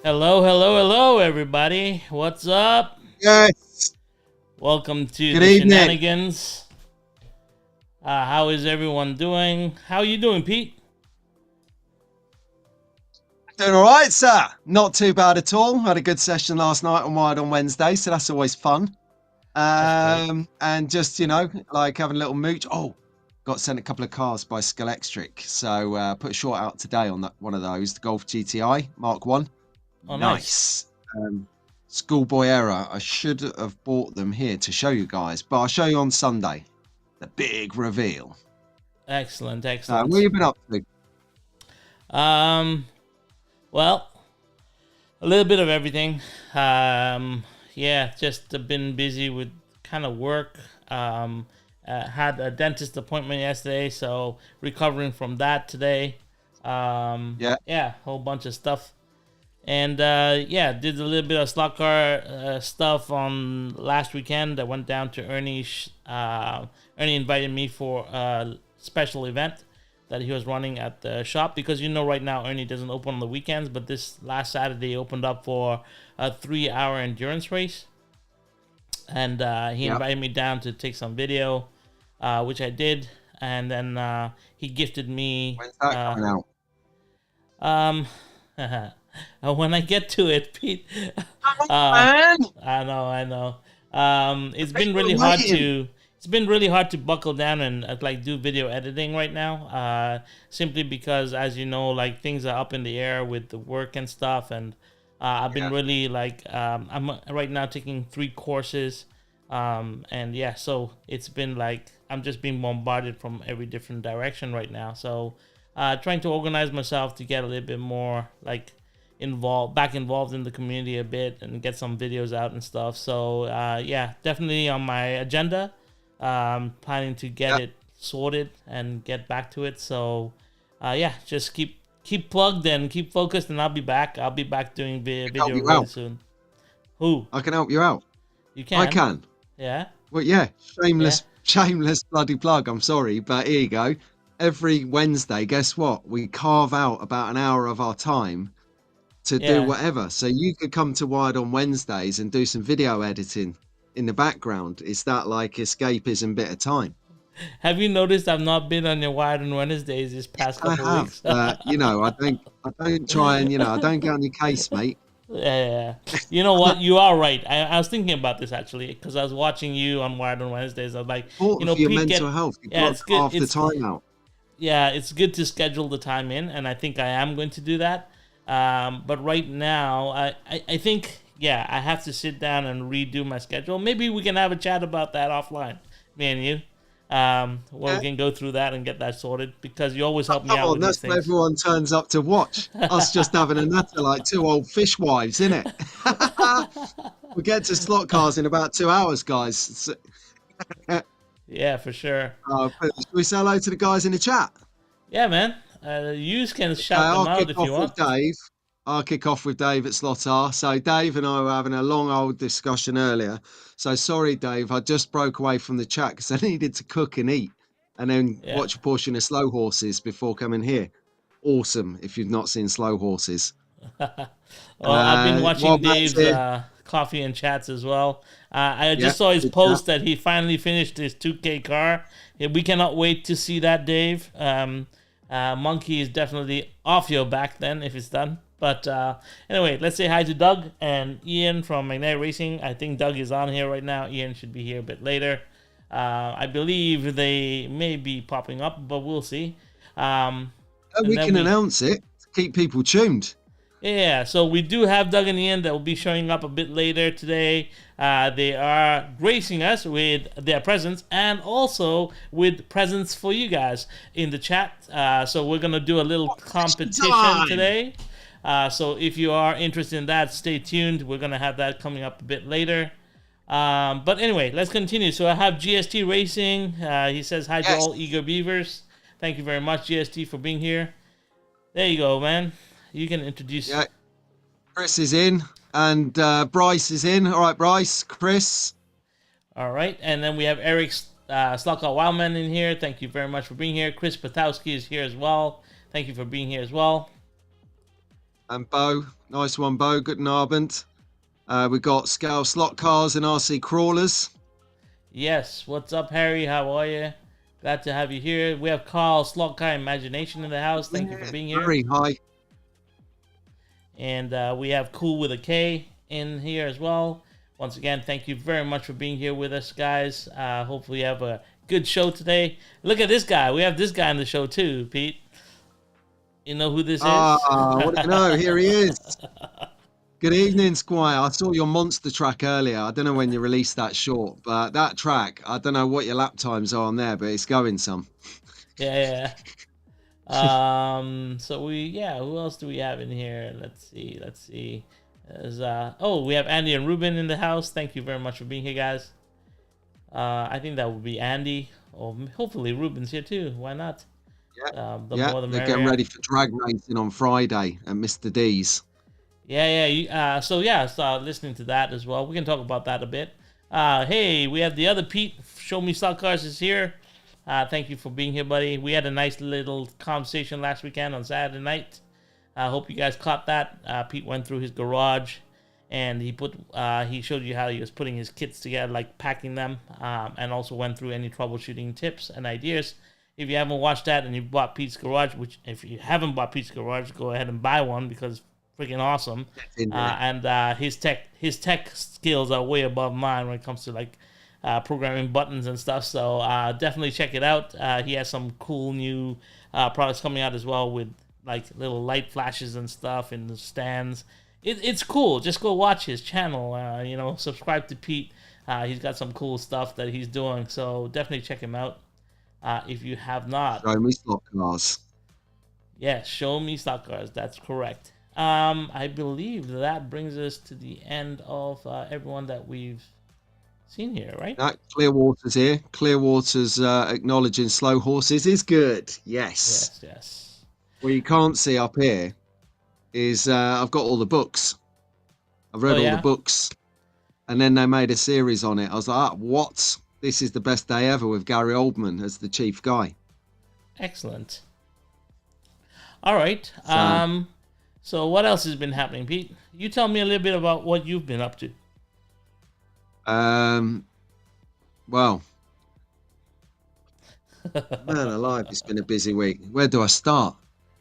Hello, hello, hello, everybody. What's up? Yes. Welcome to Good the evening. Shenanigans. How is everyone doing? How are you doing, Pete? Doing all right, sir. Not too bad at all. Had a good session last night on Wired on Wednesday, so that's always fun. That's great. And just like having a little mooch. Oh, got sent a couple of cars by Scalextric, so put a short out today on that one of those, the Golf GTI Mark One. Oh, nice. Nice. Schoolboy error. I should have bought them here to show you guys, but I'll show you on Sunday. The big reveal. Excellent, What have excellent. you been up to? Um, well, a little bit of everything. Yeah, just been busy with kind of work. Had a dentist appointment yesterday, so recovering from that today. Yeah. Yeah, whole bunch of stuff. And yeah, did a little bit of slot car stuff on last weekend. I went down to Ernie's. Ernie invited me for a special event that he was running at the shop because right now Ernie doesn't open on the weekends, but this last Saturday he opened up for a 3-hour endurance race, and he Yeah. invited me down to take some video, which I did, and then he gifted me. When's that coming out? Um, when I get to it, Pete. Oh, man. I know. It's been People really are hard waiting. to. It's been really hard to buckle down and like do video editing right now. Simply because, as you know, like things are up in the air with the work and stuff, and I've been Yeah. really like I'm right now taking 3 courses, and yeah, so it's been like I'm just being bombarded from every different direction right now. So, trying to organize myself to get a little bit more like involved in the community a bit and get some videos out and stuff. So yeah, definitely on my agenda. Planning to get Yeah. it sorted and get back to it. So yeah, just keep plugged and keep focused, and I'll be back doing I can help video you really out. soon. Who? I can help you out. You I can? can. Yeah, Well, yeah. yeah. Shameless bloody plug. I'm sorry, but here you go. Every Wednesday, guess what? We carve out about an hour of our time to do Yeah. whatever. So you could come to Wired on Wednesdays and do some video editing in the background. It's that like escapism bit of time. Have you noticed I've not been on your Wired on Wednesdays this Yes, past I couple of have. weeks? But I don't try and I don't get on your case, mate. Yeah, you know what? You are right. I was thinking about this actually because I was watching you on Wired on Wednesdays. I was like, Important for your Pete, mental health. You've yeah, got to it's good. carve the time out. Yeah, it's good to schedule the time in, and I think I am going to do that. But right now, I think yeah, I have to sit down and redo my schedule. Maybe we can have a chat about that offline, me and you. Where we Yeah. can go through that and get that sorted because you always help me Come out on, with these that's what things. everyone turns up to watch. Us just having a natter like two old fishwives, innit? We get to slot cars in about 2 hours, guys. Yeah, for sure. Should we say hello to the guys in the chat? Yeah, man. You can shout them I'll out kick if you off with want. Dave. I'll kick off with Dave at Slot R. So Dave and I were having a long old discussion earlier. So sorry, Dave. I just broke away from the chat because I needed to cook and eat and then Yeah. watch a portion of Slow Horses before coming here. Awesome if you've not seen Slow Horses. Well, I've been While watching Matt's Dave's here, coffee and chats as well. I yeah, just saw his good chat. post that he finally finished his 2K car. Yeah, we cannot wait to see that, Dave. Monkey is definitely off your back then if it's done. But anyway, let's say hi to Doug and Ian from Magnetic Racing. I think Doug is on here right now. Ian should be here a bit later. I believe they may be popping up, but we'll see. Um, and We then can we announce it to keep people tuned. Yeah, so we do have Doug and Ian that will be showing up a bit later today. They are gracing us with their presence and also with presents for you guys in the chat. So we're going to do a little competition Time. today. So if you are interested in that, stay tuned. We're going to have that coming up a bit later. But anyway, let's continue. So I have GST Racing. He says hi to Yes. all eager beavers. Thank you very much, GST, for being here. There you go, man. You can introduce. Yeah. Chris is in and Bryce is in. All right, Bryce, Chris. All right, and then we have Eric Slockout Wildman in here. Thank you very much for being here. Chris Patowski is here as well. Thank you for being here as well. And Bo, nice one, Bo. Guten Abend. We've got Scale Slot Cars and RC Crawlers. Yes, what's up, Harry? How are you? Glad to have you here. We have Carl Slotkai Imagination in the house. Thank you for being here. Very high. And we have Cool with a K in here as well. Once again, thank you very much for being here with us, guys. Hopefully you have a good show today. Look at this guy. We have this guy on the show too, Pete. You know who this is? What do you know? Here he is. Good evening, Squire. I saw your monster track earlier. I don't know when you released that short, but that track, I don't know what your lap times are on there, but it's going some. Yeah. So who else do we have in here? Let's see. There's, we have Andy and Reuben in the house. Thank you very much for being here, guys. I think that would be Andy, or hopefully Reuben's here too. Why not? Yeah, More the they're getting ready for drag racing on Friday at Mr. D's. So listening to that as well. We can talk about that a bit. Hey, we have the other Pete. Show Me Stock Cars is here. Thank you for being here, buddy. We had a nice little conversation last weekend on Saturday night. I hope you guys caught that. Pete went through his garage, and he showed you how he was putting his kits together, like packing them, and also went through any troubleshooting tips and ideas. If you haven't watched that and you bought Pete's Garage, which if you haven't bought Pete's Garage, go ahead and buy one because it's freaking awesome. And his tech skills are way above mine when it comes to like programming buttons and stuff. So definitely check it out. He has some cool new products coming out as well with like little light flashes and stuff in the stands. It's cool. Just go watch his channel. Subscribe to Pete. He's got some cool stuff that he's doing. So definitely check him out. If you have not. Show me stock cars. Yes, show me stock cars. That's correct. I believe that brings us to the end of everyone that we've seen here, right? Clearwater's here. Clearwater's acknowledging slow horses is good. Yes. What you can't see up here is I've got all the books. I've read all the books. And then they made a series on it. I was like, what? This is the best day ever with Gary Oldman as the chief guy. Excellent. All right. So what else has been happening, Pete? You tell me a little bit about what you've been up to. Well, man alive, it's been a busy week. Where do I start?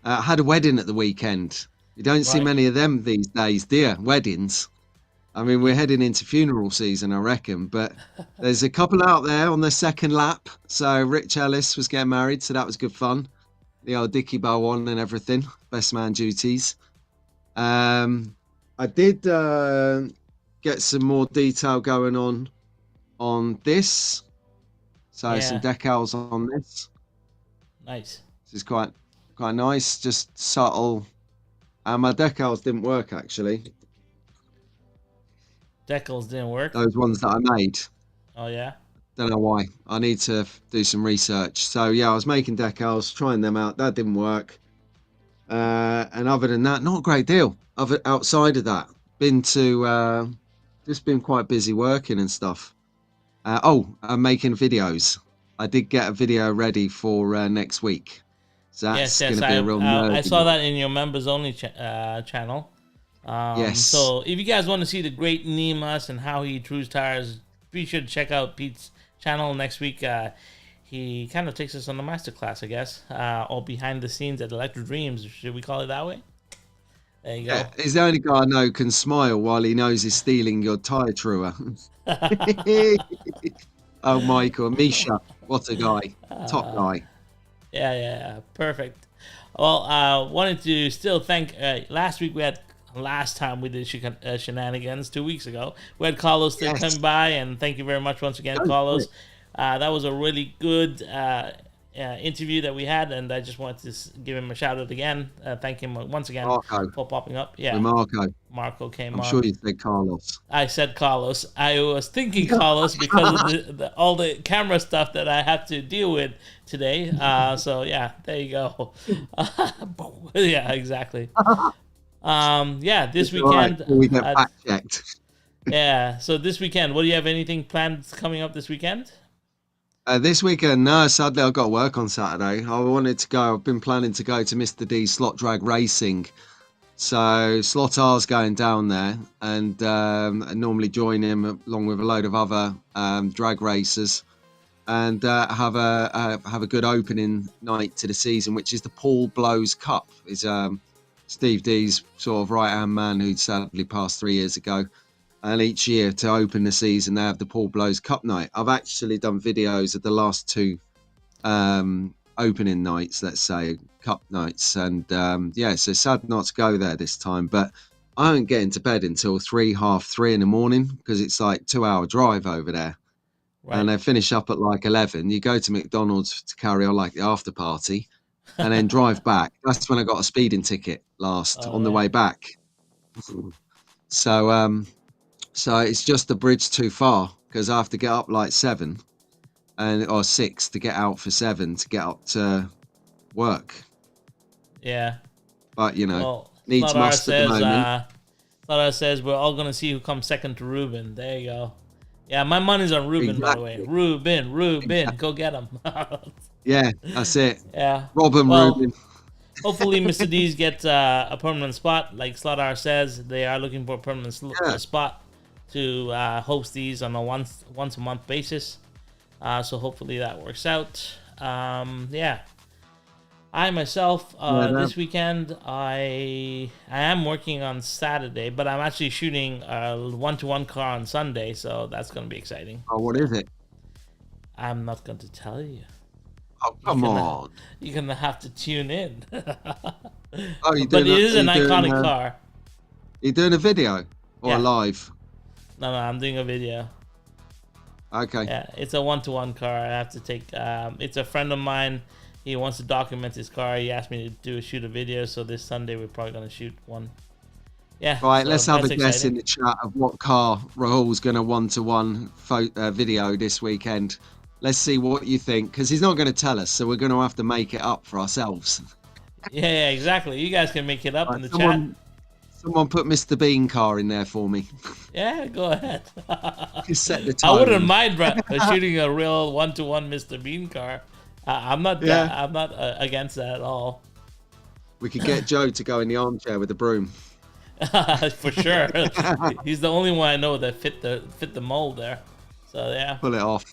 I had a wedding at the weekend. You don't see many of them these days, do you? Weddings. I mean, we're heading into funeral season, I reckon, but there's a couple out there on their second lap. So Rich Ellis was getting married, so that was good fun. The old Dickie Bow on and everything, best man duties. I did get some more detail going on this. So some decals on this. Nice. This is quite nice, just subtle. My decals didn't work, actually. Decals didn't work? Those ones that I made. Oh, yeah? Don't know why. I need to do some research. So, yeah, I was making decals, trying them out. That didn't work. And other than that, not a great deal. Outside of that, just been quite busy working and stuff. I'm making videos. I did get a video ready for next week. So that's going to be a real I saw that in your members only channel. Yes. So if you guys want to see the great Nemas and how he trews tires, be sure to check out Pete's channel next week. He kind of takes us on a masterclass, I guess, all behind the scenes at Electro Dreams. Should we call it that way? There you go. Yeah, he's the only guy I know can smile while he knows he's stealing your tire truer. Oh, Michael, Misha, what a guy, top guy. Yeah, perfect. Well, wanted to still thank. Last time we did Shenanigans 2 weeks ago, we had Carlos still come by, and thank you very much once again, Carlos. That was a really good interview that we had, and I just wanted to give him a shout out again. Thank him once again for popping up. Yeah, Marco came on. I'm sure you said Carlos. I said Carlos. I was thinking Carlos because of all the camera stuff that I have to deal with today. So yeah, there you go. Yeah, exactly. This weekend we get fact checked. Yeah, so this weekend, what do you have? Anything planned coming up this weekend? This weekend, no, sadly I've got to work on Saturday. I wanted to go. I've been planning to go to Mr. D's Slot Drag Racing So Slotar's going down there, and I normally join him along with a load of other drag racers, and have a good opening night to the season, which is the Paul Blows Cup. Is Steve D's sort of right-hand man who sadly passed 3 years ago. And each year to open the season, they have the Paul Blows Cup night. I've actually done videos of the last 2 opening nights, let's say, cup nights. And so sad not to go there this time. But I don't get into bed until 3:30 in the morning, because it's like 2-hour drive over there. Right. And they finish up at like 11. You go to McDonald's to carry on like the after party, and then drive back. That's when I got a speeding ticket on the way back. So it's just the bridge too far, because I have to get up like 7 or 6 to get out for 7 to get up to work. Yeah. But needs must at the moment. Slaughter says we're all gonna see who comes second to Reuben. There you go. Yeah, my money's on Reuben, by the way. Reuben, exactly. Go get him. Yeah, that's it. Yeah. Reuben. Hopefully Mr. D's gets a permanent spot. Like Slaughter says, they are looking for a permanent spot to host these on a once a month basis. So hopefully that works out. I myself this weekend I am working on Saturday, but I'm actually shooting a 1-to-1 car on Sunday, so that's going to be exciting. Oh, what is it? I'm not going to tell you. Oh, come on! You're gonna have to tune in. Oh, but it is an iconic car. You doing a video or live? No, I'm doing a video. Okay. Yeah, it's a 1-to-1 car. I have to take. It's a friend of mine. He wants to document his car. He asked me to shoot a video. So this Sunday we're probably gonna shoot one. Yeah. Right. So let's have a guess in the chat of what car Rahul's gonna 1-to-1 video this weekend. Let's see what you think, because he's not going to tell us, so we're going to have to make it up for ourselves. Yeah, exactly. You guys can make it up in the chat. Someone put Mr. Bean car in there for me. Yeah, go ahead. Just set the tone. I wouldn't mind shooting a real 1-to-1 Mr. Bean car. I'm not against that at all. We could get Joe to go in the armchair with the broom. For sure. He's the only one I know that fit the mold there. So yeah. Pull it off.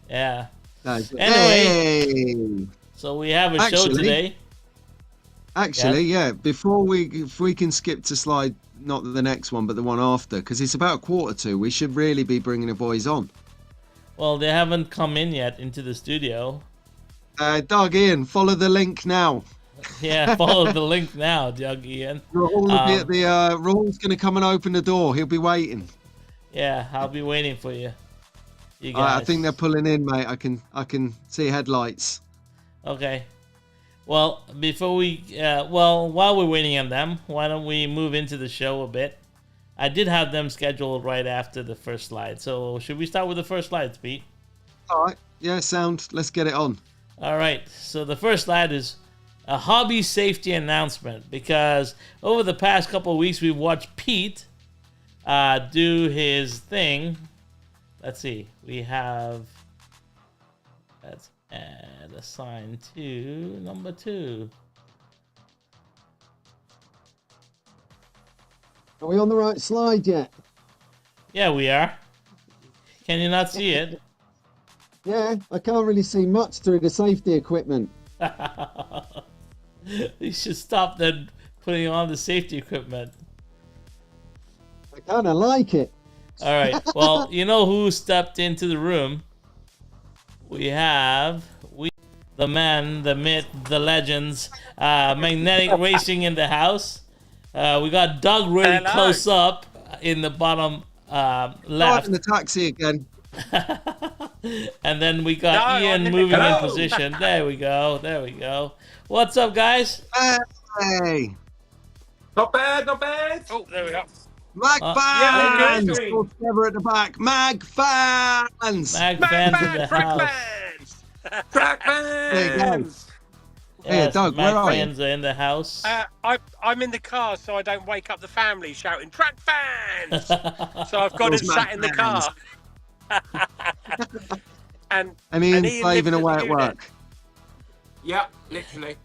Yeah. Anyway, so we have a show today. Actually, if we can skip to slide, not the next one, but the one after, because it's about 1:45. We should really be bringing the boys on. Well, they haven't come in yet into the studio. Doug Ian, follow the link now. Yeah, follow the link now, Doug Ian. Rahul's going to come and open the door. He'll be waiting. Yeah, I'll be waiting for you. I think they're pulling in, mate. I can see headlights. Okay. Well, before while we're waiting on them, why don't we move into the show a bit? I did have them scheduled right after the first slide. So should we start with the first slides, Pete? All right. Yeah, sound. Let's get it on. All right. So the first slide is a hobby safety announcement, because over the past couple of weeks we've watched Pete do his thing. Let's see. Let's add a sign to number 2. Are we on the right slide yet? Yeah, we are. Can you not see it? Yeah, I can't really see much through the safety equipment. You should stop then putting on the safety equipment. I kind of like it. All right. Well, you know who stepped into the room? We have the man, the myth, the legends, Magnetic Racing in the house. We got Doug really close up in the bottom left. In the taxi again. And then we got Ian moving in position. There we go. What's up, guys? Hey. Not bad. Oh, there we go. Mag fans! All together at the back. Mag fans! Mag fans in the house. Track fans! There you go. Yes, Hey, Doug, where are you? fans are in the house. I'm in the car, so I don't wake up the family shouting track fans. So I've got it sat in the car. and Ian's slaving away at work. Yep, literally.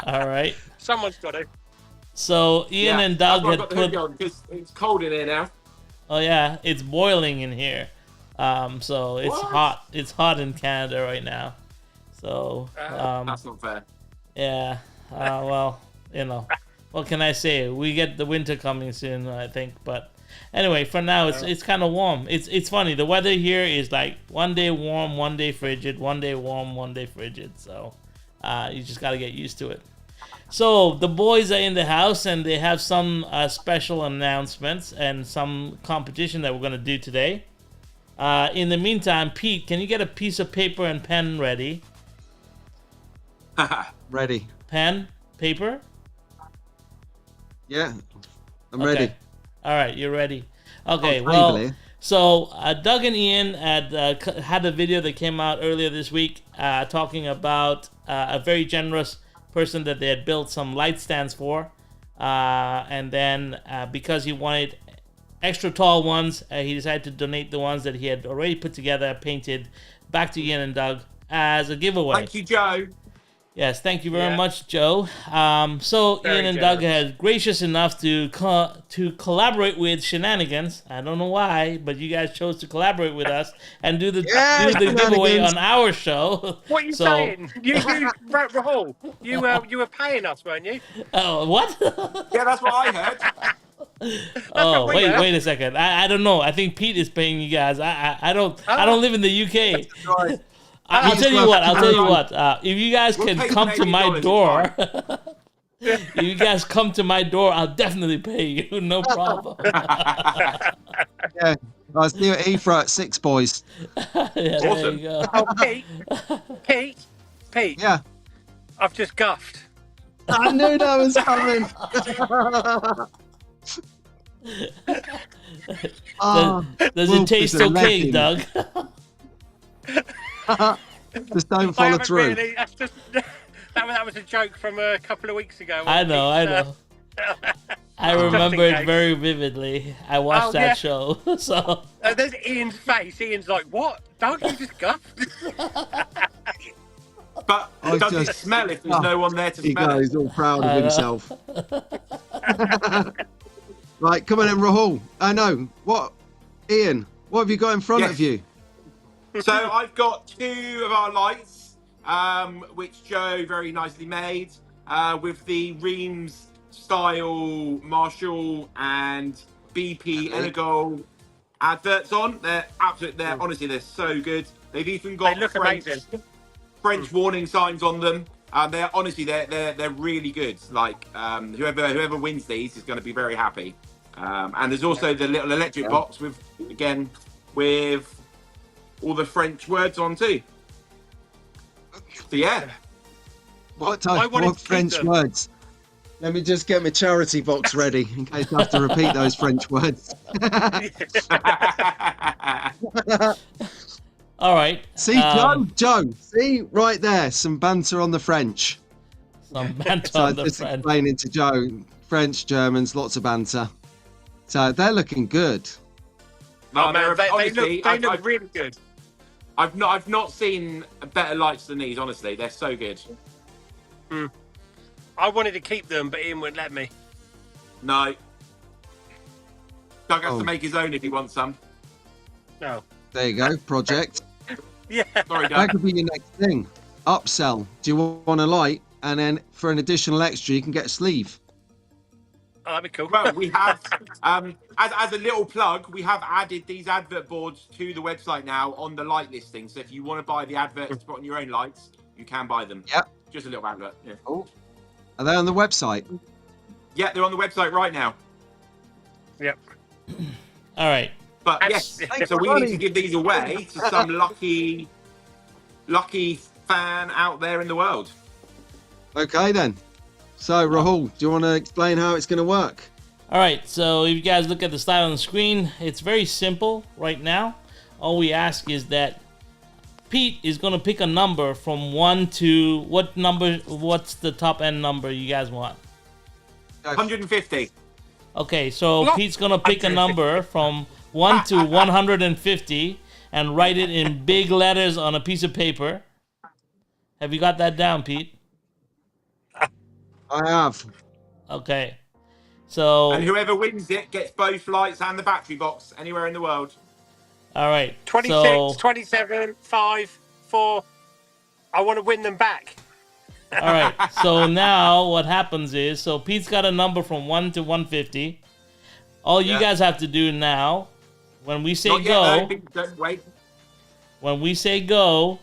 All right. Someone's got to. So Ian and Doug that's why I've had got the put. hoodie on because it's cold in here now. Oh yeah, it's boiling in here. So it's What? hot. It's hot in Canada right now. So That's not fair. yeah. Well, what can I say? We get the winter coming soon, I think. But anyway, for now, it's kind of warm. It's funny. The weather here is like one day warm, one day frigid, one day warm, one day frigid. So you just gotta get used to it. So the boys are in the house and they have some special announcements and some competition that we're gonna do today. In the meantime, Pete, can you get a piece of paper and pen ready? Ready. Pen, paper. Yeah, I'm ready. All right, you're ready. Okay, Oh, well, finally. so Doug and Ian had a video that came out earlier this week talking about a very generous person that they had built some light stands for. And then because he wanted extra tall ones, he decided to donate the ones that he had already put together, painted, back to Ian and Doug as a giveaway. Thank you, Joe. Yes, thank you very much, Joe. So Very Ian and generous. Doug has gracious enough to collaborate with Shenanigans. I don't know why, but you guys chose to collaborate with us and do the giveaway Shenanigans. on our show. What are you So- saying? Rahul, you were paying us, weren't you? Oh, what? Yeah, that's what I heard. Oh, what we heard. wait a second. I don't know. I think Pete is paying you guys. I don't live in the UK. Right. I'll tell you what. If you guys We'll can pay come to Canadian my dollars, it's door, if you guys come to my door, I'll definitely pay you. No problem. Yeah. I see what he threw at 6 boys. Yeah, there Awesome. you go. Oh, Pete, Yeah. I've just guffed. I knew that was coming. Oh, Does Wolf it taste is a okay, legend. Doug? just don't I follow haven't through. really. That's just, that was a joke from a couple of weeks ago. I know. I remember it very vividly. I watched that show. So There's Ian's face. Ian's like, "What? Doug, you just guffed?" But I does it just- smell if there's no one there to He smell it? goes all proud I of know. himself. Right, come on then, Rahul. I know. What, Ian, what have you got in front Yes. of you? So I've got 2 of our lights, which Joe very nicely made, with the Reams style Marshall and BP Energol adverts on. They're honestly, they're so good. They've even got They look French warning signs on them. They're really good. Like whoever wins these is going to be very happy. And there's also the little electric box with all the French words on too. So yeah, What I wanted to keep French them. words? Let me just get my charity box ready in case I have to repeat those French words. all right. See, Joe, see right there, some banter on the French. Some banter So on the just front. explaining to Joe, French, Germans, lots of banter. So they're looking good. Oh, man, honestly, they look really good. I've not seen better lights than these. Honestly, they're so good. I wanted to keep them, but Ian wouldn't let me. No, Doug has Oh. to make his own if he wants some. No. There you go, project. Yeah. Sorry, That Doug. could be your next thing. Upsell. Do you want a light? And then for an additional extra, you can get a sleeve. Oh, that'd be cool. Well, we have, as a little plug, we have added these advert boards to the website now on the light listing. So if you want to buy the adverts to put on your own lights, you can buy them. Yep. Just a little advert. Yeah. Oh, are they on the website? Yeah, they're on the website right now. Yep. All right. But That's- yes, so we need to give these away to some lucky fan out there in the world. Okay then. So Rahul, do you want to explain how it's going to work? All right, so if you guys look at the slide on the screen, it's very simple right now. All we ask is that Pete is going to pick a number from 1 to what number? What's the top end number you guys want? 150. Okay, so What? Pete's going to pick a number from 1 to 150 and write it in big letters on a piece of paper. Have you got that down, Pete? I have. Okay. So And whoever wins it gets both lights and the battery box anywhere in the world. all right. 26, So 27, 5, 4. I want to win them back. all right. So now what happens is, so Pete's got a number from 1 to 150. All you guys have to do now, when we say Not go, yet, no, wait. when we say go,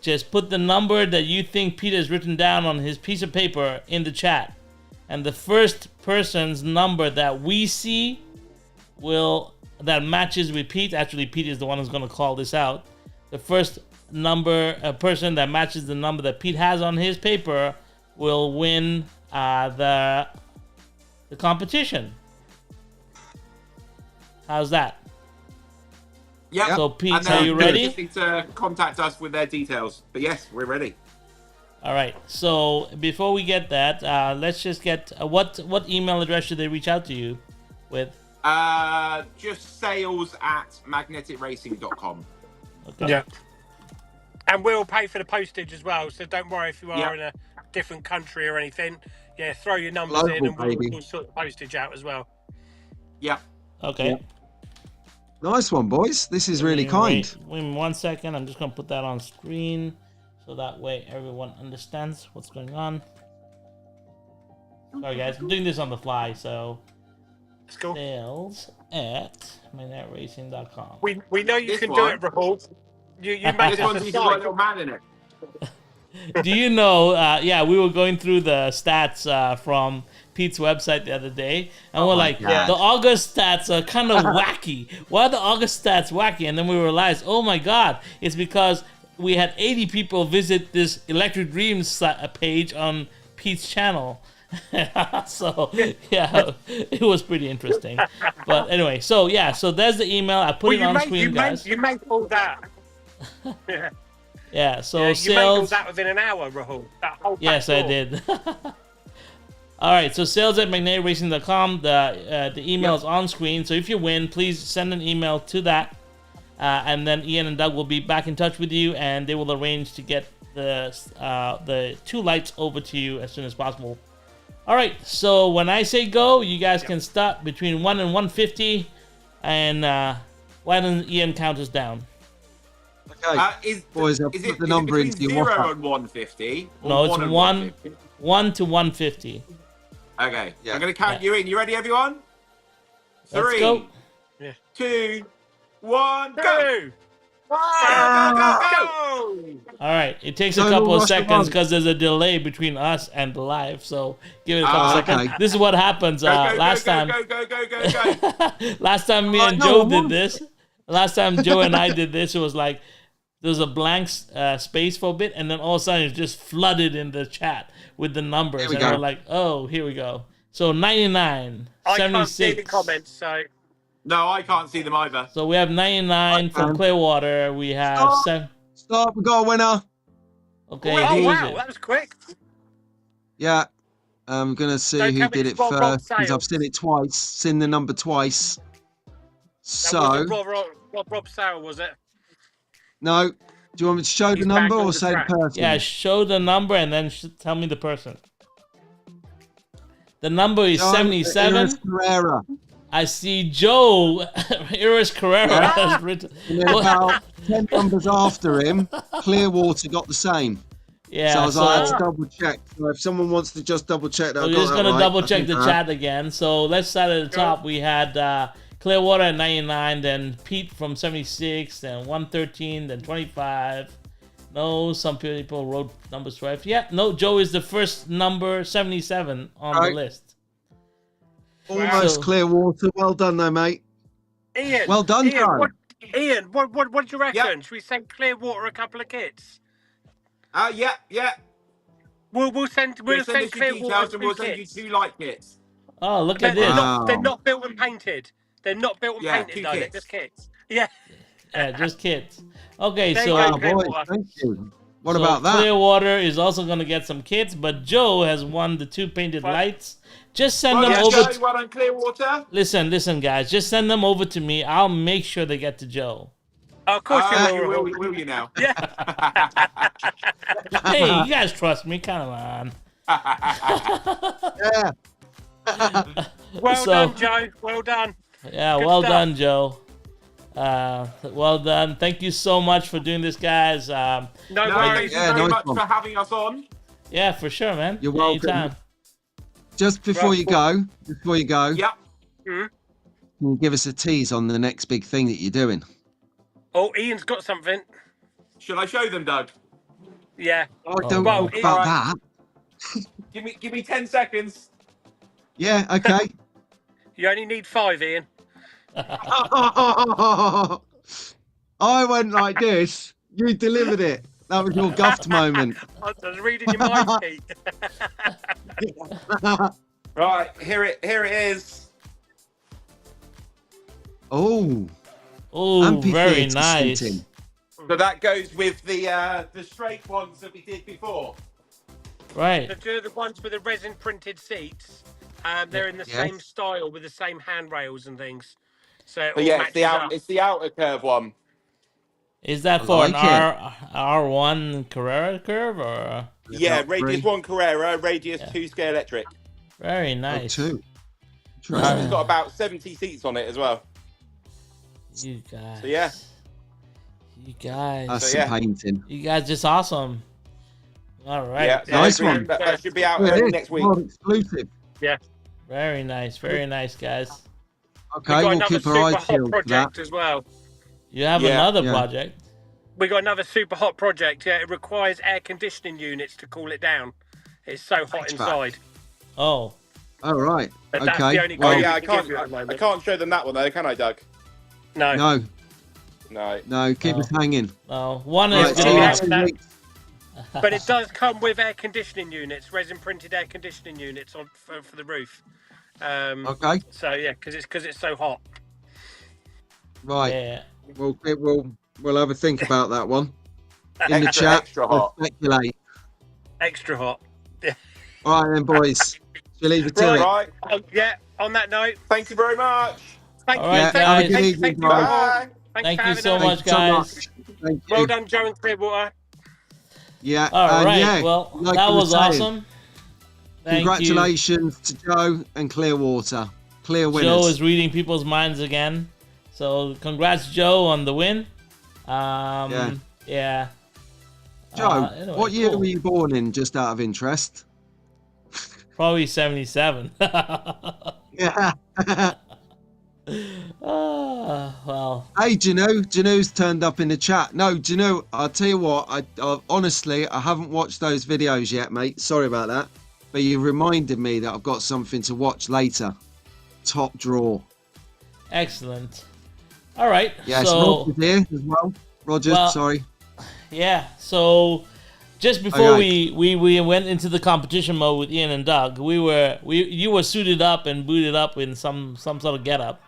just put the number that you think Pete has written down on his piece of paper in the chat. And the first person's number that we see that matches with Pete. Actually, Pete is the one who's going to call this out. The first person that matches the number that Pete has on his paper will win the competition. How's that? Yeah. So Pete, And are you ready? They just need to contact us with their details. But yes, we're ready. All right. So before we get that, let's just get what email address should they reach out to you with? Just sales@magneticracing.com. Okay. Yeah. And we'll pay for the postage as well. So don't worry if you are in a different country or anything. Yeah, throw your numbers in and we'll sort the postage out as well. Yeah. Okay. Yeah. Nice one, boys. This is really kind. Wait 1 second. I'm just going to put that on screen so that way everyone understands what's going on. Sorry, guys. I'm doing this on the fly, so... Let's go. Sales@magnetracing.com. We know you This can one. do it, Rahul. You make This this one's a got a site. little man in it. Do you know, we were going through the stats from Pete's website the other day, and we're like, God. the August stats are kind of wacky. Why are the August stats wacky? And then we realized, oh my God, it's because we had 80 people visit this Electric Dreams page on Pete's channel. So, yeah, it was pretty interesting. But anyway, so there's the email. I put it on screen, guys. You made all that. Yeah. Yeah, so You made all sales. that within an hour, Rahul. That whole Yes, I back door. did. All right, so sales@magnetracing.com. The email is on screen. So if you win, please send an email to that, and then Ian and Doug will be back in touch with you, and they will arrange to get the 2 lights over to you as soon as possible. All right, so when I say go, you guys can start between 1 and 150, and why doesn't Ian count us down? Okay. Boys, I'll put the number between into your 0 WhatsApp. and 150? Or No, it's 1 and 1 150? to 150. Okay, Yeah. I'm going to count you in. You ready, everyone? Let's 3, go. 2, 1, go! 2, 1, Go! All right, it takes a Don't couple of rush the seconds ball. because there's a delay between us and the live, so give it a couple Ah, seconds. okay. This is what happens last time. Go! Last time me and no, Joe I did won't. this. Last time Joe and I did this, it was like there was a blank space for a bit, and then all of a sudden it just flooded in the chat with the numbers, Here we and go. we're like, oh, here we go. So 99, I can't see 76. the comments, so No, I can't see them either. So we have 99 from can. Clearwater. We have Stop. 7. Stop, we got a winner. Okay, oh who is wow, it? that was quick. Yeah. I'm going to see Don't who tell me did it's it Rob first, because Sales. I've seen it twice, seen the number twice. That So, wasn't Rob Sale, was it? no. Do you want me to show He's the number back on or the say the track. person? Yeah, show the number and then tell me the person. The number is John 77. Iris Carrera. I see Joe Iris Carrera has written. And then about 10 numbers after him, Clearwater got the same. Yeah, So I was like, I had so to double check. So if someone wants to just double check that, we're I got just that gonna right, double I check think the I have. chat again. So let's start at the top. We had Clearwater at 99, then Pete from 76, then 113, then 25. No, some people wrote numbers 12. Yeah, no, Joe is the first number 77 on the Right. list. Almost So- Clearwater. Well done, though, mate. Ian. Well done, Ian, Joe. what do you reckon? Yeah. Should we send Clearwater a couple of kits? Yeah. We'll send We'll send us your Clearwater details and 2 we'll send you kits. 2 light kits. Oh, look They're, at this. Wow. they're not built and painted. They're not built and Yeah, painted 2 though. They're kits. just kits. Yeah. Yeah, just kids. Okay, There you so go. Wow, boys, Clearwater. thank you. What so about that? Clearwater is also going to get some kits, but Joe has won the 2 painted Well- lights. Just send Well them done, over. Joe, well done, Clearwater. Listen, guys. Just send them over to me. I'll make sure they get to Joe. Oh, of course You you will. will you now? Yeah. Hey, you guys trust me? Come on. Yeah. Well, Well done, Joe. Well done. Yeah, Good well stuff. done, Joe. Well done. Thank you so much for doing this, guys. No Thank worries. you very much for having us on. Yeah, for sure, man. You're welcome. Anytime. Just before you go, Yep. can you give us a tease on the next big thing that you're doing? Oh, Ian's got something. Should I show them, Doug? Yeah. Oh, don't well, talk about right. that. Give me 10 seconds. Yeah, okay. You only need 5, Ian. I went like this. You delivered it. That was your guffed moment. I was reading your mind, Pete. Right, here it is. Oh, very nice. seating. So that goes with the straight ones that we did before. Right. The ones with the resin printed seats, they're in the same style with the same handrails and things. So it all matches up. It's the outer curve one. Is that for an R1 Carrera curve or? Yeah, radius 1 Carrera, radius 2 scale electric. Very nice. Oh, 2. It's got about 70 seats on it as well. You guys. So yeah. You guys. That's some painting. You guys just awesome. All right. Yeah, nice one. That should be out next week. Exclusive. Yeah. Very nice. Very nice, guys. Okay, we'll keep our eyes peeled for that. As well. You have another project. We got another super hot project. Yeah, it requires air conditioning units to cool it down. It's so hot inside. Oh. All right. But okay. That's the only I can't show them that one though, can I, Doug? No. No. Keep us hanging. No. One is gonna But it does come with air conditioning units, resin printed air conditioning units on for the roof. Okay. So yeah, because it's so hot. Right. Yeah. We'll have a think about that one in the chat. Extra hot. We'll speculate. Extra hot. Yeah. All right then, boys. We'll leave it to it. Right. Yeah. On that note, thank you very much. Thank All right, guys. Thank you. Bye. Thank you so much, guys. Thank you. Well done, Joe and Clearwater. Yeah. All right. Yeah, well, like that you were was saying, awesome. Thank Congratulations to Joe and Clearwater. Clear winners. Joe is reading people's minds again. So congrats, Joe, on the win. Yeah. Joe, Anyway, what year cool. were you born in, just out of interest? Probably 77. Yeah. Well. Hey, Janu's turned up in the chat. No, Janu, I'll tell you what, I honestly, I haven't watched those videos yet, mate. Sorry about that. But you reminded me that I've got something to watch later. Top draw. Excellent. All right. Yes, so, Roger's here as well. Roger, sorry. Yeah, so just before we went into the competition mode with Ian and Doug, you were suited up and booted up in some sort of getup.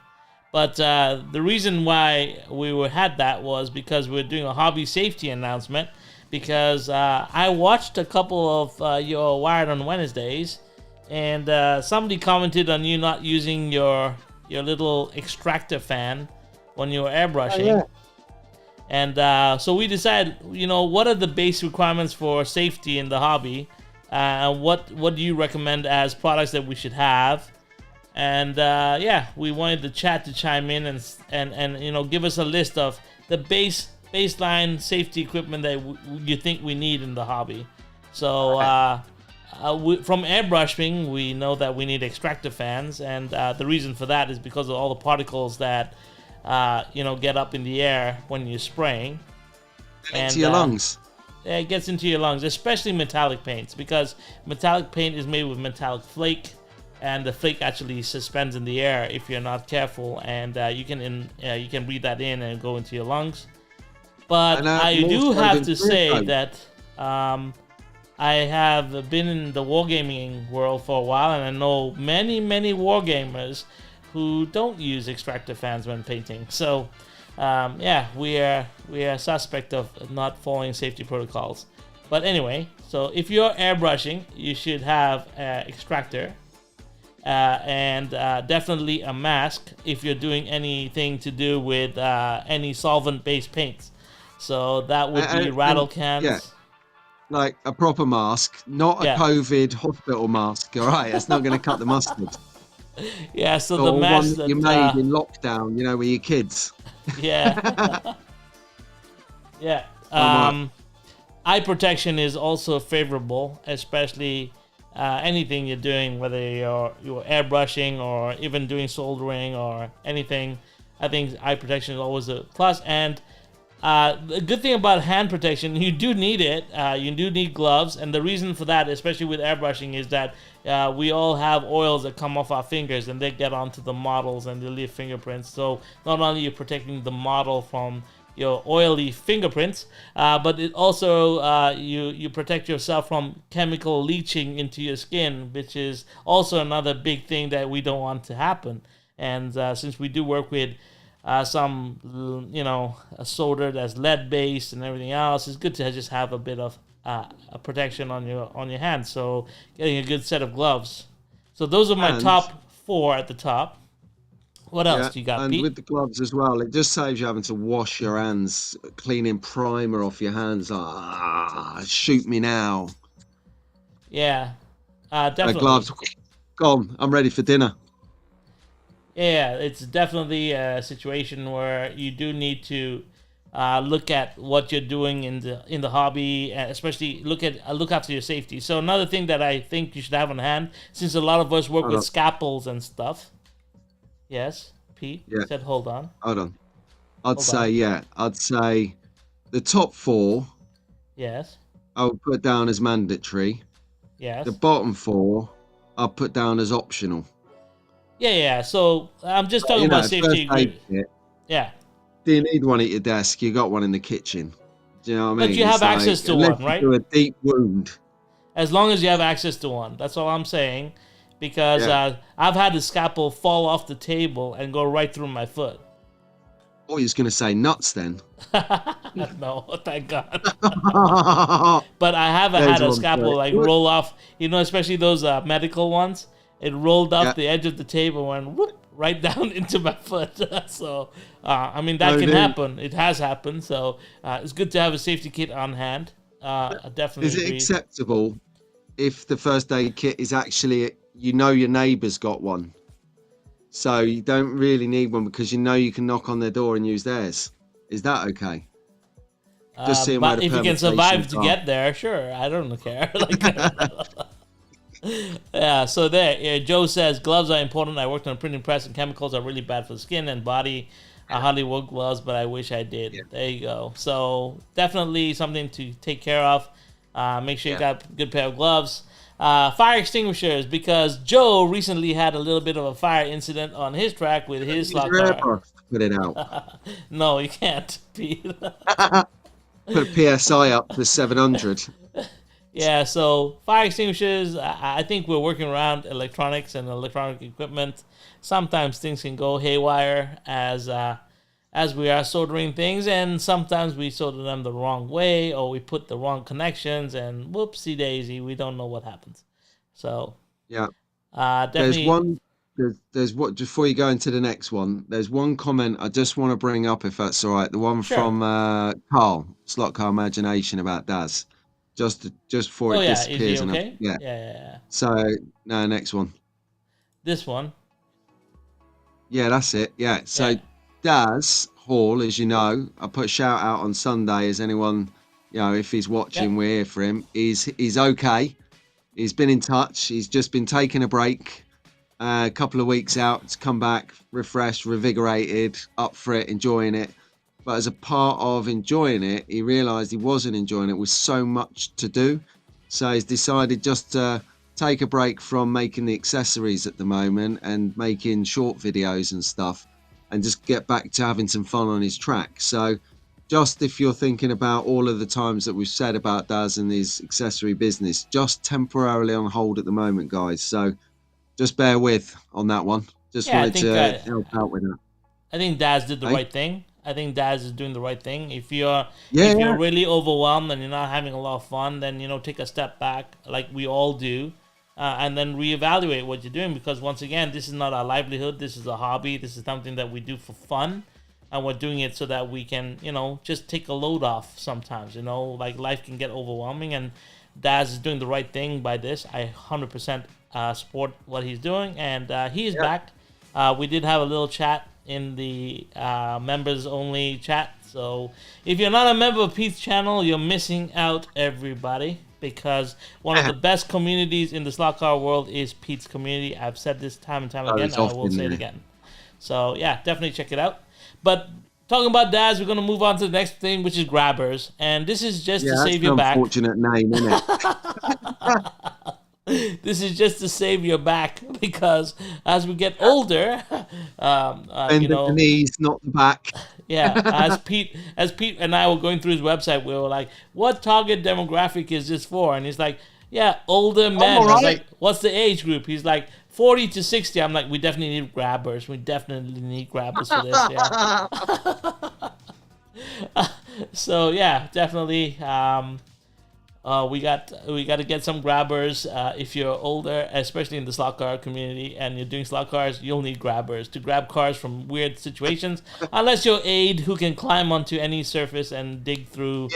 But the reason why had that was because we were doing a hobby safety announcement. Because I watched a couple of your Wired on Wednesdays, and somebody commented on you not using your little extractor fan when you were airbrushing. Oh, yeah. And so we decided, what are the base requirements for safety in the hobby? What do you recommend as products that we should have? And we wanted the chat to chime in and give us a list of the baseline safety equipment that you think we need in the hobby. So from airbrushing, we know that we need extractor fans, and the reason for that is because of all the particles that get up in the air when you're spraying. Into your lungs. Yeah, it gets into your lungs, especially metallic paints, because metallic paint is made with metallic flake, and the flake actually suspends in the air if you're not careful, and you can breathe that in and go into your lungs. But I do have to say that I have been in the wargaming world for a while, and I know many wargamers who don't use extractor fans when painting. So, we are suspect of not following safety protocols. But anyway, so if you're airbrushing, you should have extractor and definitely a mask if you're doing anything to do with any solvent-based paints. So that would be rattle cans. Yeah. Like a proper mask, not a COVID hospital mask. All right, that's not going to cut the mustard. Yeah, so the Or mask one that you made in lockdown, you know, with your kids. yeah. Yeah. Eye protection is also favorable, especially anything you're doing, whether you're airbrushing or even doing soldering or anything. I think eye protection is always a plus. And the good thing about hand protection, you do need it. You do need gloves, and the reason for that, especially with airbrushing, is that we all have oils that come off our fingers, and they get onto the models and they leave fingerprints. So not only are you protecting the model from your oily fingerprints, but it also you protect yourself from chemical leaching into your skin, which is also another big thing that we don't want to happen. And since we do work with some, a solder that's lead based and everything else, it's good to just have a bit of a protection on your hands. So getting a good set of gloves. So those are my top 4 at the top. What else do you got, and Pete? with the gloves as well, it just saves you having to wash your hands, cleaning primer off your hands. Shoot me now. Yeah, definitely. Gloves, gone. I'm ready for dinner. Yeah, it's definitely a situation where you do need to look at what you're doing in the hobby, and especially look after your safety. So another thing that I think you should have on hand, since a lot of us work with scalpels and stuff. Yes, Pete said, hold on. Hold on. I'd say the top 4. Yes. I would put down as mandatory. Yes. The bottom 4, I'll put down as optional. Yeah. So I'm just talking about safety. Yeah. Do you need one at your desk? You got one in the kitchen. Do you know what I mean? But you have access to one, right? Do a deep wound. As long as you have access to one, that's all I'm saying. Because I've had the scalpel fall off the table and go right through my foot. Oh, you're going to say nuts then? No, thank God. But I have had a scalpel roll off, especially those medical ones. It rolled off the edge of the table and whoop, right down into my foot. So, that can happen. It has happened. So it's good to have a safety kit on hand. I definitely Is it acceptable if the first aid kit is actually, your neighbour's got one? So you don't really need one because you can knock on their door and use theirs. Is that okay? Just seeing where the if you can survive to get there, sure. I don't care. Yeah, so there. Joe says, gloves are important. I worked on a printing press and chemicals are really bad for the skin and body. I hardly wore gloves, but I wish I did. Yeah. There you go. So definitely something to take care of. Make sure you got a good pair of gloves. Fire extinguishers, because Joe recently had a little bit of a fire incident on his track with his slot car. Put it out. No, you can't, Pete. Put PSI up to 700. Yeah, so fire extinguishers, I think we're working around electronics and electronic equipment. Sometimes things can go haywire as we are soldering things, and sometimes we solder them the wrong way or we put the wrong connections and whoopsie daisy, we don't know what happens. So definitely. There's what, before you go into the next one, there's one comment I just want to bring up, if that's all right. The one from Carl, Slot Car Imagination, about Daz. Just before it disappears. Is he okay? Yeah. So no, next one. This one. Yeah, that's it. Yeah. So Daz Hall, as you know, I put a shout out on Sunday. As anyone, if he's watching, we're here for him. He's okay. He's been in touch. He's just been taking a break. A couple of weeks out to come back refreshed, revigorated, up for it, enjoying it. But as a part of enjoying it, he realised he wasn't enjoying it with so much to do. So he's decided just to take a break from making the accessories at the moment and making short videos and stuff, and just get back to having some fun on his track. So just if you're thinking about all of the times that we've said about Daz and his accessory business, just temporarily on hold at the moment, guys. So just bear with on that one. Just wanted to help out with that. I think Daz did the right thing. I think Daz is doing the right thing. If you're really overwhelmed and you're not having a lot of fun, then take a step back, like we all do, and then reevaluate what you're doing. Because once again, this is not our livelihood. This is a hobby. This is something that we do for fun, and we're doing it so that we can, just take a load off sometimes. Like life can get overwhelming, and Daz is doing the right thing by this. I 100% support what he's doing, and he is back. We did have a little chat in the members only chat. So if you're not a member of Pete's channel, you're missing out, everybody, because one of the best communities in the slot car world is Pete's community. I've said this time and time again, and I will say it again. So yeah, definitely check it out. But talking about Daz, we're going to move on to the next thing, which is grabbers. And this is just to save your back. Unfortunate name, isn't it? This is just to save your back, because as we get older, bend the knees, not the back. Yeah, as Pete and I were going through his website, we were like, "What target demographic is this for?" And he's like, "Yeah, older men." I was like, "What's the age group?" He's like, 40 to 60. I'm like, "We definitely need grabbers. We definitely need grabbers for this." Yeah. So yeah, definitely. We got to get some grabbers. If you're older, especially in the slot car community, and you're doing slot cars, you'll need grabbers to grab cars from weird situations. Unless you're Aid, who can climb onto any surface and dig through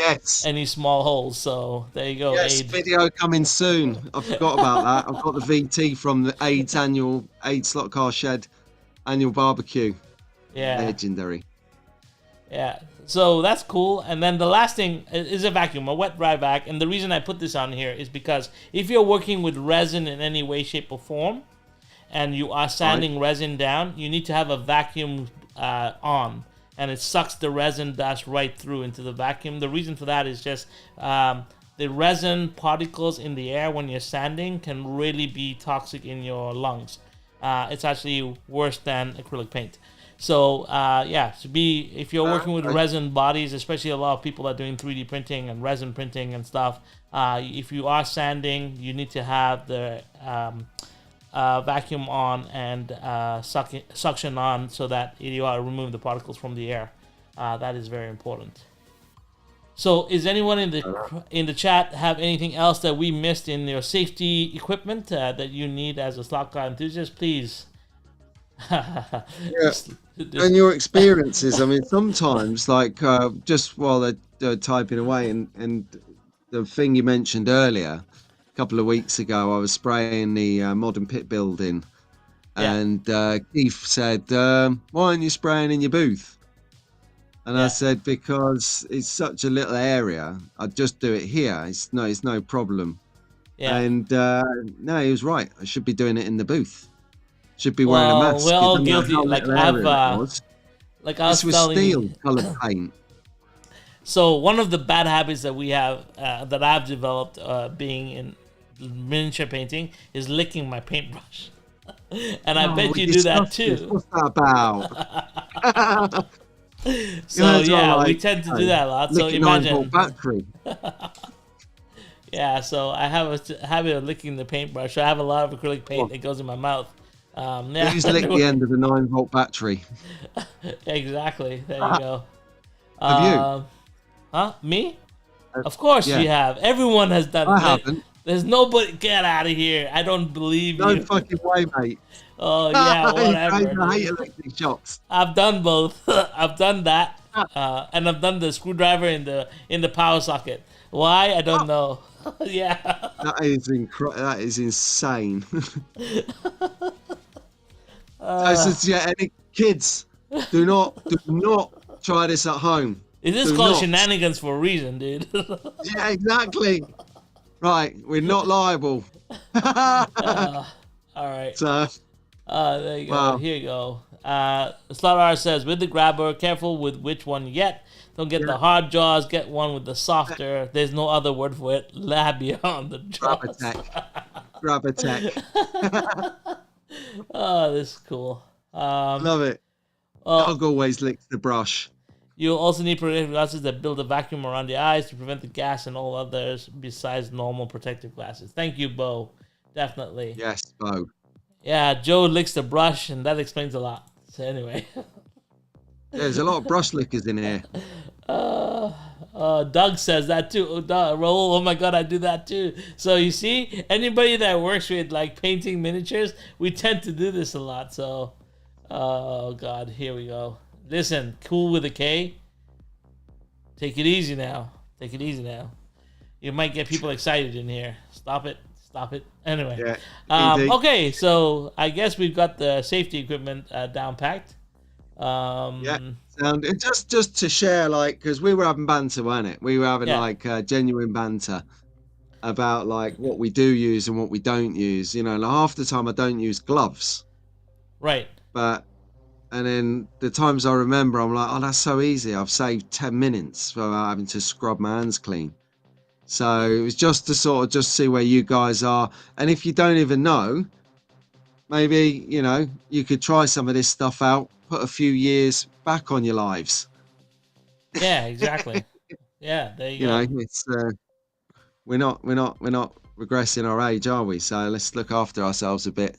any small holes. So there you go. Yes, Aid. Video coming soon. I forgot about that. I've got the VT from the Aid's annual Aid Slot Car Shed annual barbecue. Yeah. Legendary. Yeah. So that's cool. And then the last thing is a vacuum, a wet dry vac. And the reason I put this on here is because if you're working with resin in any way, shape, or form, and you are sanding resin down, you need to have a vacuum on, and it sucks the resin dust right through into the vacuum. The reason for that is just the resin particles in the air when you're sanding can really be toxic in your lungs. It's actually worse than acrylic paint. So if you're working with resin bodies, especially a lot of people are doing 3D printing and resin printing and stuff, if you are sanding, you need to have the vacuum on and suction on, so that you remove the particles from the air. That is very important. So is anyone in the chat have anything else that we missed in your safety equipment that you need as a slot car enthusiast? Please. And your experiences. I mean, sometimes, like just while they're typing away, and the thing you mentioned earlier, a couple of weeks ago, I was spraying the modern pit building, and Keith said, "Why aren't you spraying in your booth?" And I said, "Because it's such a little area. I'd just do it here. It's no problem." Yeah. And no, he was right. I should be doing it in the booth. Should be wearing a mask. We're all guilty. Like I was telling steel colored paint. So one of the bad habits that we have, that I've developed, being in miniature painting, is licking my paintbrush. And I bet you do that too. What's that about? So we tend to do that a lot. So imagine. Battery. Yeah, so I have a habit of licking the paintbrush. I have a lot of acrylic paint that goes in my mouth. Please lick the end of the 9-volt battery. Exactly. There you go. Have you? Huh? Me? Of course you have. Everyone has done I it. haven't. There's nobody. Get out of here. I don't believe you. No fucking way, mate. Oh, yeah, whatever. I hate electric shocks. I've done both. I've done that. And I've done the screwdriver in the power socket. Why? I don't know. Yeah. That is insane. Any kids, do not try this at home. It is called shenanigans for a reason, dude. Yeah, exactly. Right, we're not liable. All right. So, there you go. Wow. Here you go. Slaughter says, with the grabber, careful with which one you get. Don't get the hard jaws. Get one with the softer. There's no other word for it. Labia on the jaws. Grab attack. Oh, this is cool. Love it. Dog always licks the brush. You'll also need protective glasses that build a vacuum around the eyes to prevent the gas and all others besides normal protective glasses. Thank you, Bo. Definitely. Yes, Bo. Yeah, Joe licks the brush, and that explains a lot. So anyway. There's a lot of brush lickers in here. Doug says that too. Raul, oh my God, I do that too. So you see, anybody that works with like painting miniatures, we tend to do this a lot. So, oh God, here we go. Listen, cool with a K. Take it easy now. Take it easy now. You might get people excited in here. Stop it. Stop it. Anyway. Yeah. Indeed. Okay, so I guess we've got the safety equipment down packed. Yeah. And just to share, like, because we were having banter, weren't it? We were having like genuine banter about like what we do use and what we don't use. You know, like half the time I don't use gloves. Right. And then the times I remember, I'm like, oh, that's so easy. I've saved 10 minutes without having to scrub my hands clean. So it was just to sort of just see where you guys are. And if you don't even know, maybe, you know, you could try some of this stuff out, put a few years back on your lives. Yeah, exactly. Yeah, there you You go. know, it's we're not regressing our age, are we? So let's look after ourselves a bit.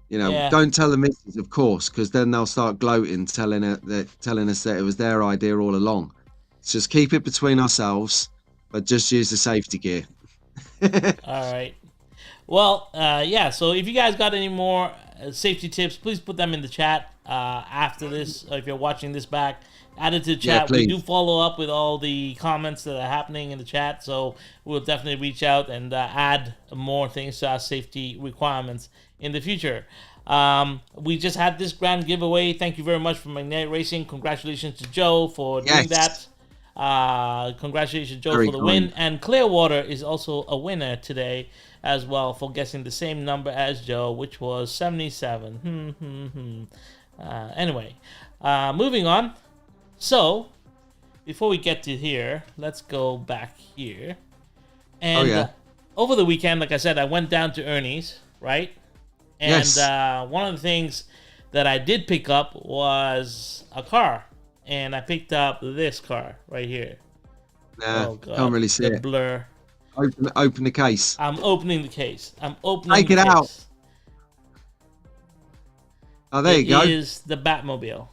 You know, don't tell the missus, of course, because then they'll start gloating, telling us that it was their idea all along. So just keep it between ourselves, but just use the safety gear. All right. Well, yeah. So if you guys got any more safety tips, please put them in the chat after this. If you're watching this back, add it to the chat. We do follow up with all the comments that are happening in the chat, so we'll definitely reach out and add more things to our safety requirements in the future. We just had this grand giveaway. Thank you very much for Magnetic Racing. Congratulations to Joe for doing that. Congratulations, Joe, for the win. And Clearwater is also a winner today as well for guessing the same number as Joe, which was 77. Anyway, moving on. So, before we get to here, let's go back here. And over the weekend, like I said, I went down to Ernie's, right? And one of the things that I did pick up was a car. And I picked up this car right here. Oh, God. Can't really see it. Blur. Open the case. I'm opening the case. Take it out. Oh, there you go. It is the Batmobile.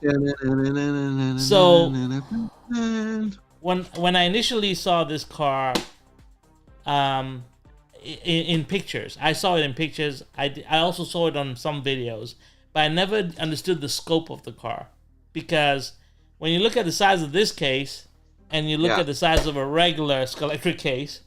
So when I initially saw this car, in pictures, I saw it in pictures. I also saw it on some videos, but I never understood the scope of the car, because when you look at the size of this case and you look at the size of a regular Scalextric case,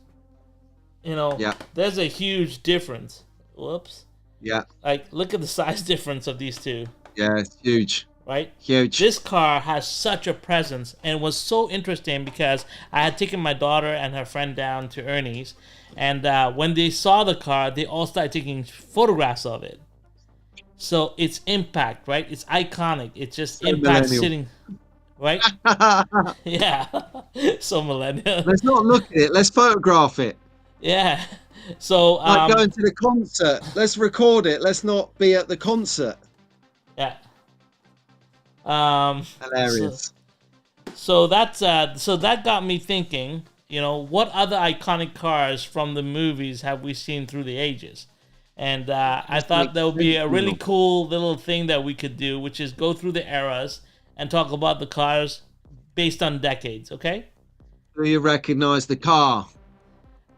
you know, there's a huge difference. Whoops. Yeah. Like, look at the size difference of these two. Yeah, it's huge. Right? Huge. This car has such a presence, and was so interesting because I had taken my daughter and her friend down to Ernie's, and when they saw the car, they all started taking photographs of it. So it's impact, right? It's iconic. It's just so impact millennial. Sitting, right? Yeah. So millennial. Let's not look at it. Let's photograph it. Yeah. So like going to the concert. Let's record it. Let's not be at the concert. Yeah. Hilarious. So that got me thinking, you know, what other iconic cars from the movies have we seen through the ages? And I thought that would be a really cool little thing that we could do, which is go through the eras and talk about the cars based on decades, okay? Do you recognize the car?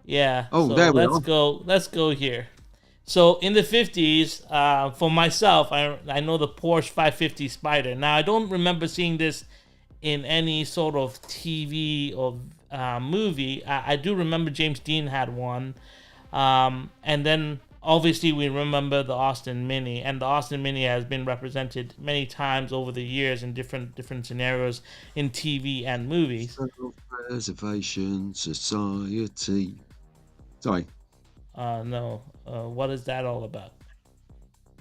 Yeah. Oh, so there we go. Let's go here. So in the 50s, for myself, I know the Porsche 550 Spider. Now, I don't remember seeing this in any sort of TV or movie. I do remember James Dean had one. And then, obviously, we remember the Austin Mini. And the Austin Mini has been represented many times over the years in different scenarios in TV and movies. Self-preservation Society. Sorry. No. What is that all about?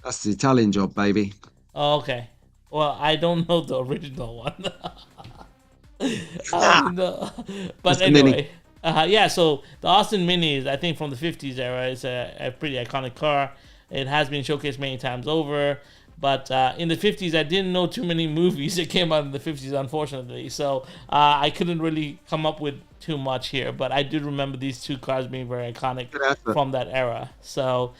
That's the Italian Job, baby. Oh, okay. Well, I don't know the original one. But anyway. Yeah, so the Austin Mini is, I think, from the 50s era. It's a pretty iconic car. It has been showcased many times over. But in the 50s, I didn't know too many movies that came out in the 50s, unfortunately. So I couldn't really come up with too much here. But I do remember these two cars being very iconic from that era. So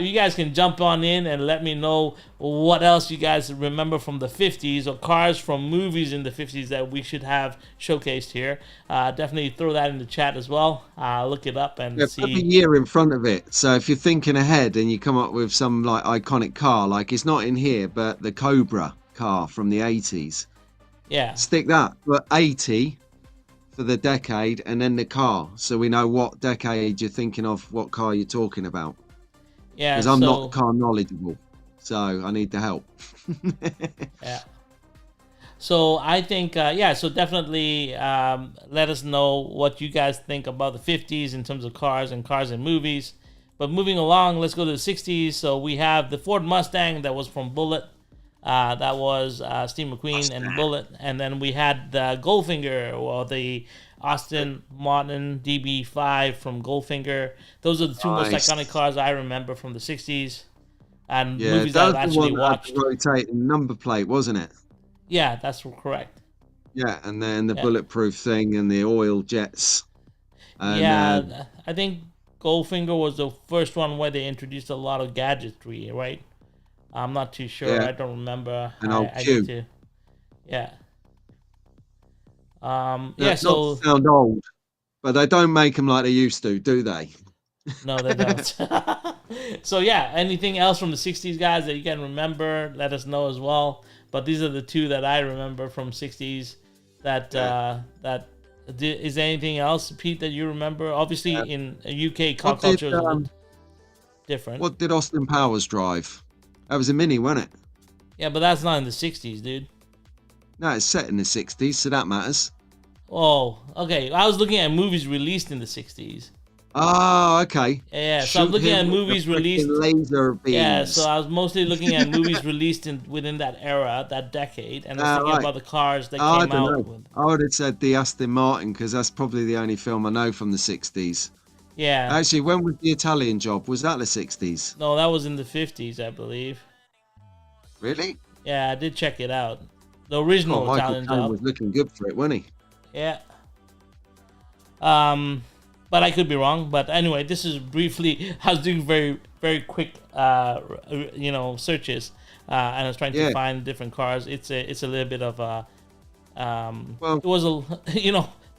you guys can jump on in and let me know what else you guys remember from the 50s or cars from movies in the 50s that we should have showcased here. Definitely throw that in the chat as well. Look it up and see. Put the year in front of it. So if you're thinking ahead and you come up with some like iconic car, like it's not in here, but the Cobra car from the 80s. Yeah. Stick that. But 80, for the decade and then the car, so we know what decade you're thinking of, what car you're talking about. Yeah, because I'm not car knowledgeable, so I need the help. Yeah. So I think, so definitely let us know what you guys think about the 50s in terms of cars and movies. But moving along, let's go to the 60s. So we have the Ford Mustang that was from Bullitt. That was Steve McQueen and Bullitt. And then we had the Goldfinger, or the Aston Martin DB5 from Goldfinger. Those are the two most iconic cars I remember from the 60s. And movies that I've actually watched. The rotating number plate, wasn't it? Yeah, that's correct. Yeah, and then the bulletproof thing and the oil jets. And, I think Goldfinger was the first one where they introduced a lot of gadgetry, right? I'm not too sure. Yeah. I don't remember. And I need to. Yeah. So not to sound old, but they don't make them like they used to, do they? No, they don't. So yeah, anything else from the 60s, guys, that you can remember, let us know as well. But these are the two that I remember from 60s. Is there anything else, Pete, that you remember? Obviously, in UK car culture is a little different. What did Austin Powers drive? That was a Mini, wasn't it? Yeah, but that's not in the 60s, dude. No, it's set in the 60s, so that matters. Oh, okay. I was looking at movies released in the 60s. Oh, okay. Yeah, so I'm looking at movies released. Laser beams. Yeah, so I was mostly looking at movies released within that era, that decade, and I was thinking about the cars that came out with. I would have said the Aston Martin, because that's probably the only film I know from the 60s. Yeah. Actually, when was the Italian Job? Was that the 60s? No, that was in the 50s, I believe. Really? Yeah, I did check it out. The original Italian Michael Job was looking good for it, wasn't he? Yeah. But I could be wrong. But anyway, this is briefly. I was doing very, very quick, searches, and I was trying to find different cars. It's a little bit of a, it was a,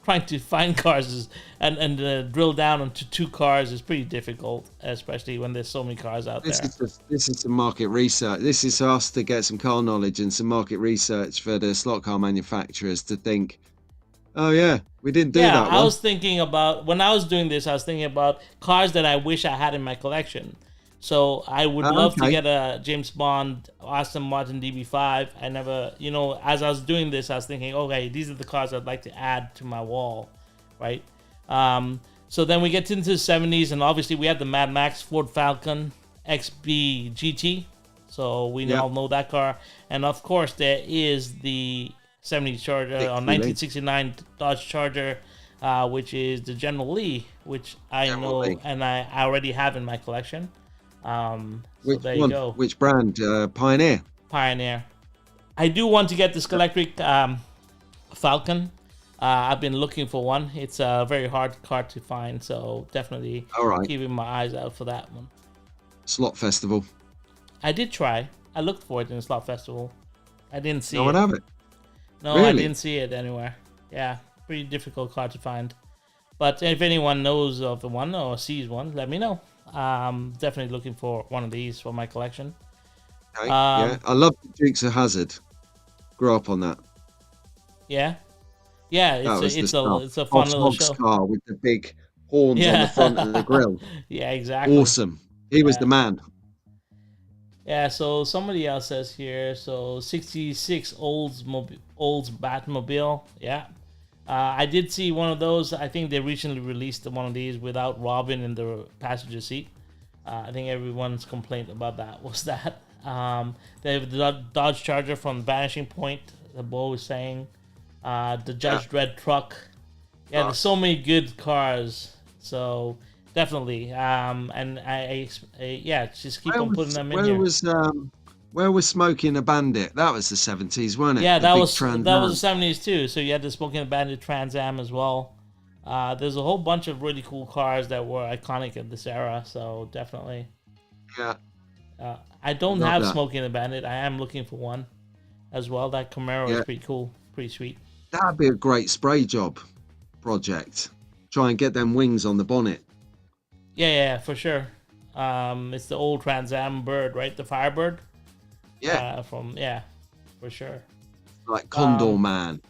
trying to find cars and drill down onto two cars is pretty difficult, especially when there's so many cars out there. This is some market research. This is us to get some car knowledge and some market research for the slot car manufacturers to think, oh yeah, we didn't do that. Yeah, I was thinking about, when I was doing this, I was thinking about cars that I wish I had in my collection. So I would love to get a James Bond Aston Martin DB5. I never, as I was doing this, I was thinking, okay, these are the cars I'd like to add to my wall, right? So then we get into the 70s, and obviously we have the Mad Max Ford Falcon XB GT. So we all know that car. And of course, there is the 70s Charger, 1969 Dodge Charger, which is the General Lee, which I know and I already have in my collection. Which there you go. Which brand? Pioneer. I do want to get this electric Falcon. I've been looking for one. It's a very hard car to find, so definitely keeping my eyes out for that one. Slot Festival. I did try. I looked for it in the Slot Festival. I didn't see it. No one have it? No, really? I didn't see it anywhere. Yeah, pretty difficult car to find. But if anyone knows of the one or sees one, let me know. Definitely looking for one of these for my collection. Okay, I love the Dukes of Hazzard. Grew up on that. Yeah, it's a fun little show. Car with the big horns on the front of the grill. Yeah, exactly. Awesome. He was the man. Yeah. So somebody else says here. So 66 Olds Batmobile. Yeah. I did see one of those. I think they recently released one of these without Reuben in the passenger seat. I think everyone's complaint about that was that. They have the Dodge Charger from Vanishing Point, the Bo was saying. The Judge Dredd truck. Yeah, there's so many good cars. So definitely. And I just keep on putting them in here. Where was Smoking the Bandit? That was the 70s, wasn't it? Yeah, that was the 70s too. So you had the Smoking the Bandit Trans Am as well. There's a whole bunch of really cool cars that were iconic in this era. So definitely. Yeah. I don't have Smoking the Bandit. I am looking for one as well. That Camaro is pretty cool, pretty sweet. That'd be a great spray job project. Try and get them wings on the bonnet. Yeah, for sure. It's the old Trans Am bird, right? The Firebird. Yeah. For sure. Like Condor Man.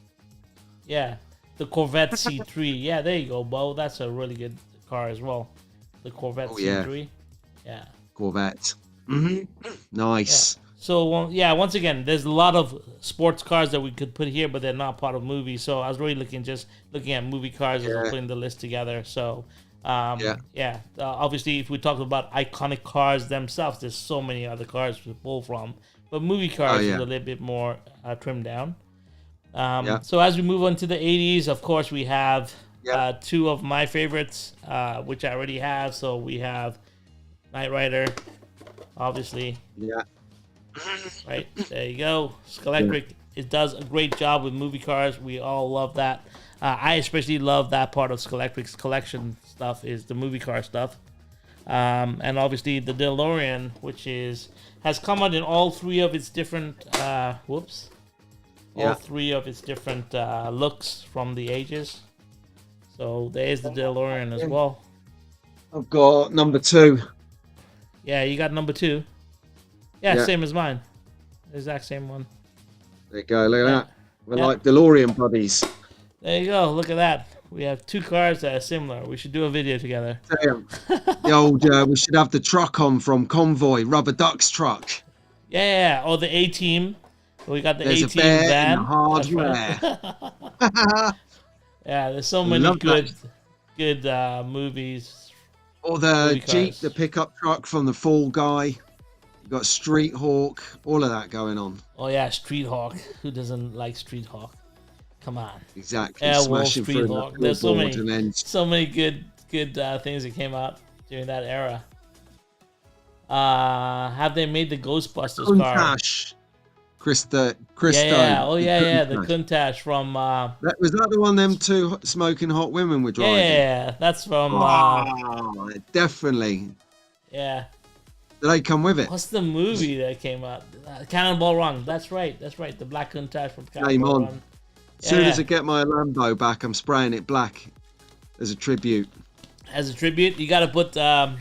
Yeah. the Corvette C3. Yeah, there you go, Bo. That's a really good car as well. The Corvette C3. Yeah. Corvette. Nice. Yeah. So yeah, once again, there's a lot of sports cars that we could put here, but they're not part of movies. So I was really looking at movie cars as I'm putting the list together. So obviously, if we talk about iconic cars themselves, there's so many other cars to pull from. But movie cars is a little bit more trimmed down. So as we move on to the 80s, of course, we have two of my favorites, which I already have. So we have Knight Rider, obviously. Yeah. Right, there you go. Skelectric, it does a great job with movie cars. We all love that. I especially love that part of Skelectric's collection stuff is the movie car stuff. And obviously the DeLorean, which has come out in all three of its different all three of its different looks from the ages. So there's the DeLorean as well. I've got number 2. Yeah, you got number 2. Yeah, same as mine. The exact same one. There you go, look at that. We're like DeLorean buddies. There you go, look at that. We have 2 cars that are similar. We should do a video together. Damn. The old, we should have the truck on from Convoy, Rubber Duck's truck. Yeah, or the A-Team. We got the There's A-Team a bear van. in hardware. Yeah, there's so many good movies. Or the Jeep, the pickup truck from the Fall Guy. You got Street Hawk, all of that going on. Oh yeah, Street Hawk. Who doesn't like Street Hawk? Come on. Exactly. Airwolf, Street Hawk. There's so many good things that came out during that era. Have they made the Ghostbusters car? Christo. Yeah. Oh yeah. The Countach from. Was that the one them 2 smoking hot women were driving? Yeah, that's from. Definitely. Yeah. Did they come with it? What's the movie that came out? Cannonball Run. That's right. The Black Countach from Cannonball Run. As soon as I get my Lambo back, I'm spraying it black as a tribute. As a tribute, you got to put. I'm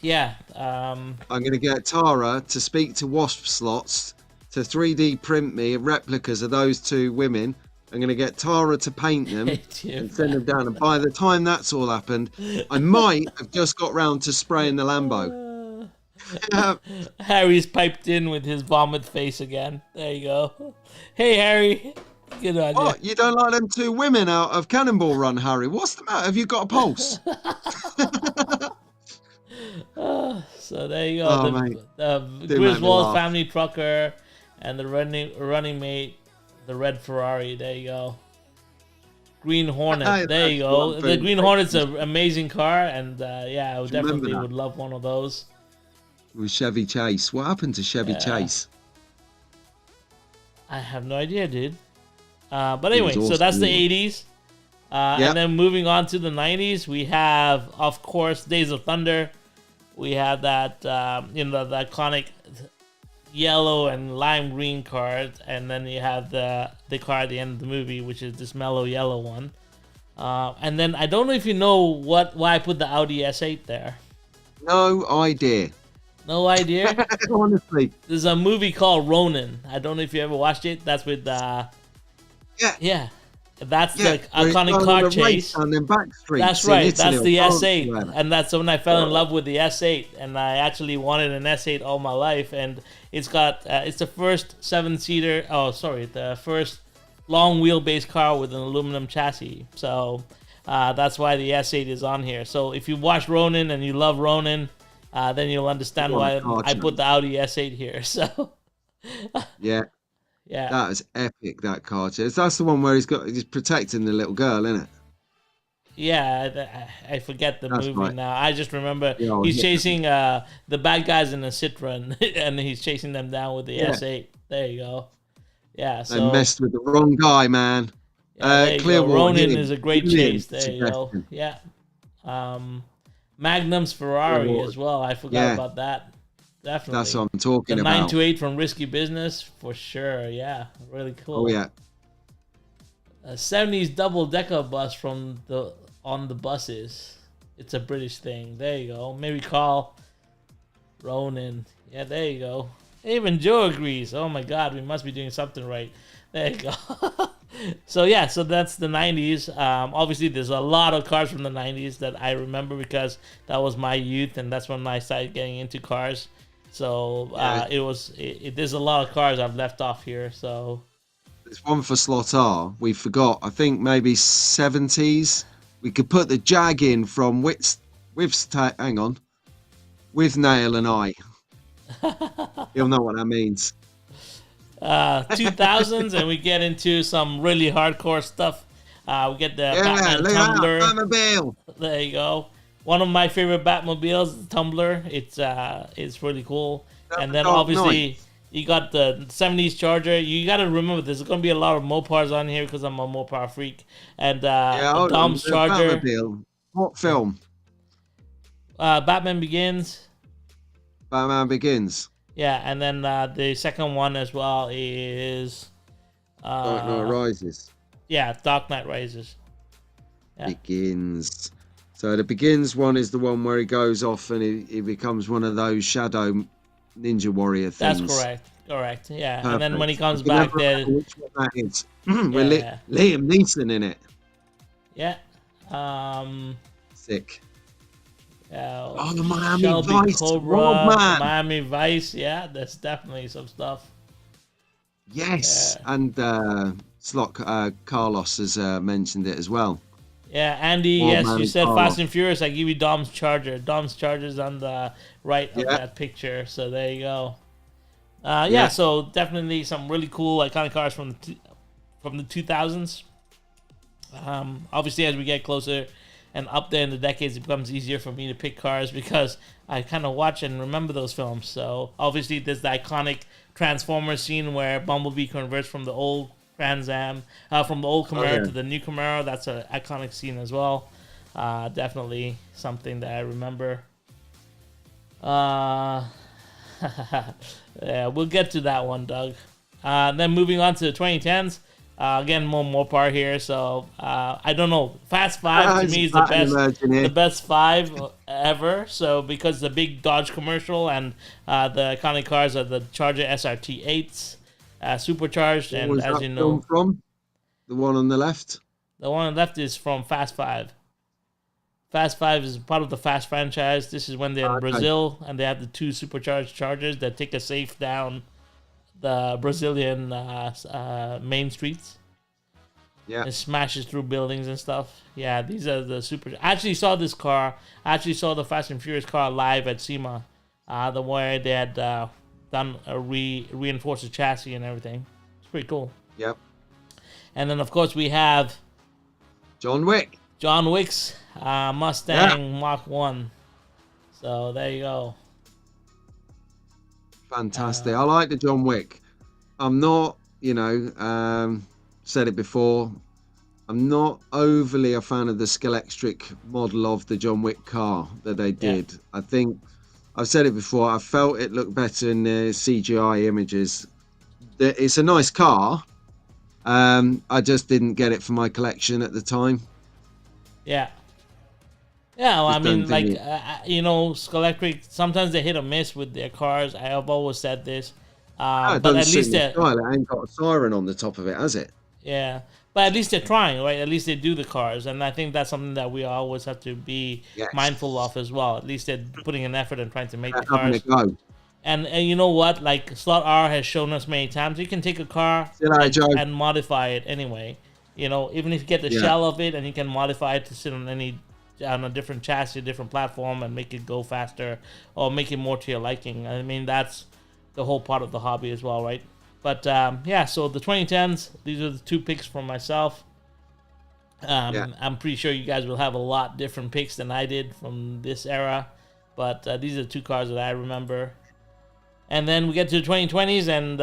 going to get Tara to speak to Wasp Slots to 3D print me replicas of those 2 women. I'm going to get Tara to paint them and send them down. And by the time that's all happened, I might have just got round to spraying the Lambo. Harry's piped in with his vomit face again. There you go. Hey, Harry. Good on you. What? You don't like them 2 women out of Cannonball Run, Harry? What's the matter? Have you got a pulse? So there you go. The Griswold family trucker and the running mate, the red Ferrari. There you go. Green Hornet. There you go. The Green Hornet's an amazing car, and I would definitely would love one of those. With Chevy Chase. What happened to Chevy Chase? I have no idea, dude. But anyway, so that's the 80s. And then moving on to the 90s, we have, of course, Days of Thunder. We have that, the iconic yellow and lime green card. And then you have the car at the end of the movie, which is this mellow yellow one. And then I don't know if you know why I put the Audi S8 there. No idea. No idea? Honestly. There's a movie called Ronin. I don't know if you ever watched it. That's with... Yeah. That's the iconic car chase. And then that's right. That's the S8. And that's when I fell in love with the S8. And I actually wanted an S8 all my life. And it's got... it's the first 7-seater... Oh, sorry. The first long wheelbase car with an aluminum chassis. So that's why the S8 is on here. So if you watch Ronin and you love Ronin... then you'll understand why I put the Audi S8 here. So, yeah, that was epic. That car chase. That's the one where he's protecting the little girl, isn't it? Yeah, I forget the movie now. I just remember he's chasing the bad guys in a Citroen, and he's chasing them down with the S8. There you go. Yeah, so they messed with the wrong guy, man. Clearwater Ronin is a great chase. There you go. Yeah. Magnum's Ferrari as well. I forgot about that. Definitely. That's what I'm talking about. The 928 from Risky Business, for sure. Yeah, really cool. Oh, yeah. A 70s double-decker bus on the buses. It's a British thing. There you go. Maybe call Ronin. Yeah, there you go. Even Joe agrees. Oh, my God. We must be doing something right. There you go. So yeah, so that's the 90s. Obviously, there's a lot of cars from the 90s that I remember because that was my youth, and that's when I started getting into cars. So there's a lot of cars I've left off here. So there's one for slot R. We forgot. I think maybe 70s. We could put the Jag in from hang on, with Nail and I. You'll know what that means. 2000s, and we get into some really hardcore stuff. We get the Batman Tumbler. Batmobile. There you go. One of my favorite Batmobiles, the Tumbler. It's really cool. And then obviously you got the 70s Charger. You got to remember there's going to be a lot of Mopars on here because I'm a Mopar freak. And the Dom's Charger. Batmobile. What film? Batman Begins. Batman Begins. Yeah, and then the second one as well is Dark Knight Rises. Yeah, Dark Knight Rises. Yeah. Begins. So the Begins one is the one where he goes off and he becomes one of those shadow ninja warrior things. That's correct. Yeah, Perfect. And then when he comes back, there. Which one that is? With Liam Neeson in it. Yeah. Sick. The Miami Shelby Vice, Cobra, man. Miami Vice. Yeah, that's definitely some stuff. Yes, and Carlos has mentioned it as well. Yeah, Andy. Yes, you said Carlos. Fast and Furious. I give you Dom's Charger. Dom's Charger's on the right of that picture. So there you go. So definitely some really cool iconic cars from the 2000s. Obviously, as we get closer and up there in the decades, it becomes easier for me to pick cars because I kind of watch and remember those films. So obviously, there's the iconic Transformers scene where Bumblebee converts from the old Trans Am, from the old Camaro to the new Camaro. That's an iconic scene as well. Definitely something that I remember. Yeah, we'll get to that one, Doug. Then moving on to the 2010s. Again, more Mopar here, so I don't know. Fast Five to me is the best five ever. So because the big Dodge commercial and the iconic cars are the Charger SRT 8s, supercharged, and as you know, from the one on the left. The one on the left is from Fast Five. Fast Five is part of the Fast franchise. This is when they're in Brazil and they have the two supercharged Chargers that take a safe down the Brazilian main streets. Yeah. It smashes through buildings and stuff. Yeah, these are the super. I actually saw this car. I actually saw the Fast and Furious car live at SEMA. The where they had done a reinforced chassis and everything. It's pretty cool. Yep. And then of course we have John Wick's Mustang Mach 1. So there you go. Fantastic. I like the John Wick. I'm not, said it before, I'm not overly a fan of the Skeletric model of the John Wick car that they did. I think, I've said it before, I felt it looked better in the CGI images. It's a nice car. I just didn't get it for my collection at the time. Yeah. Yeah, well, I mean, Skeletric, sometimes they hit or miss with their cars. I have always said this. But at least it ain't got a siren on the top of it, has it? Yeah. But at least they're trying, right? At least they do the cars. And I think that's something that we always have to be mindful of as well. At least they're putting an effort and trying to make the cars. And you know what? Like, Slot R has shown us many times, you can take a car and modify it anyway. Even if you get the shell of it and you can modify it to sit on a different chassis, a different platform, and make it go faster or make it more to your liking. I mean, that's the whole part of the hobby as well, right? But so the 2010s, these are the two picks from myself. I'm pretty sure you guys will have a lot different picks than I did from this era, but these are the two cars that I remember. And then we get to the 2020s, and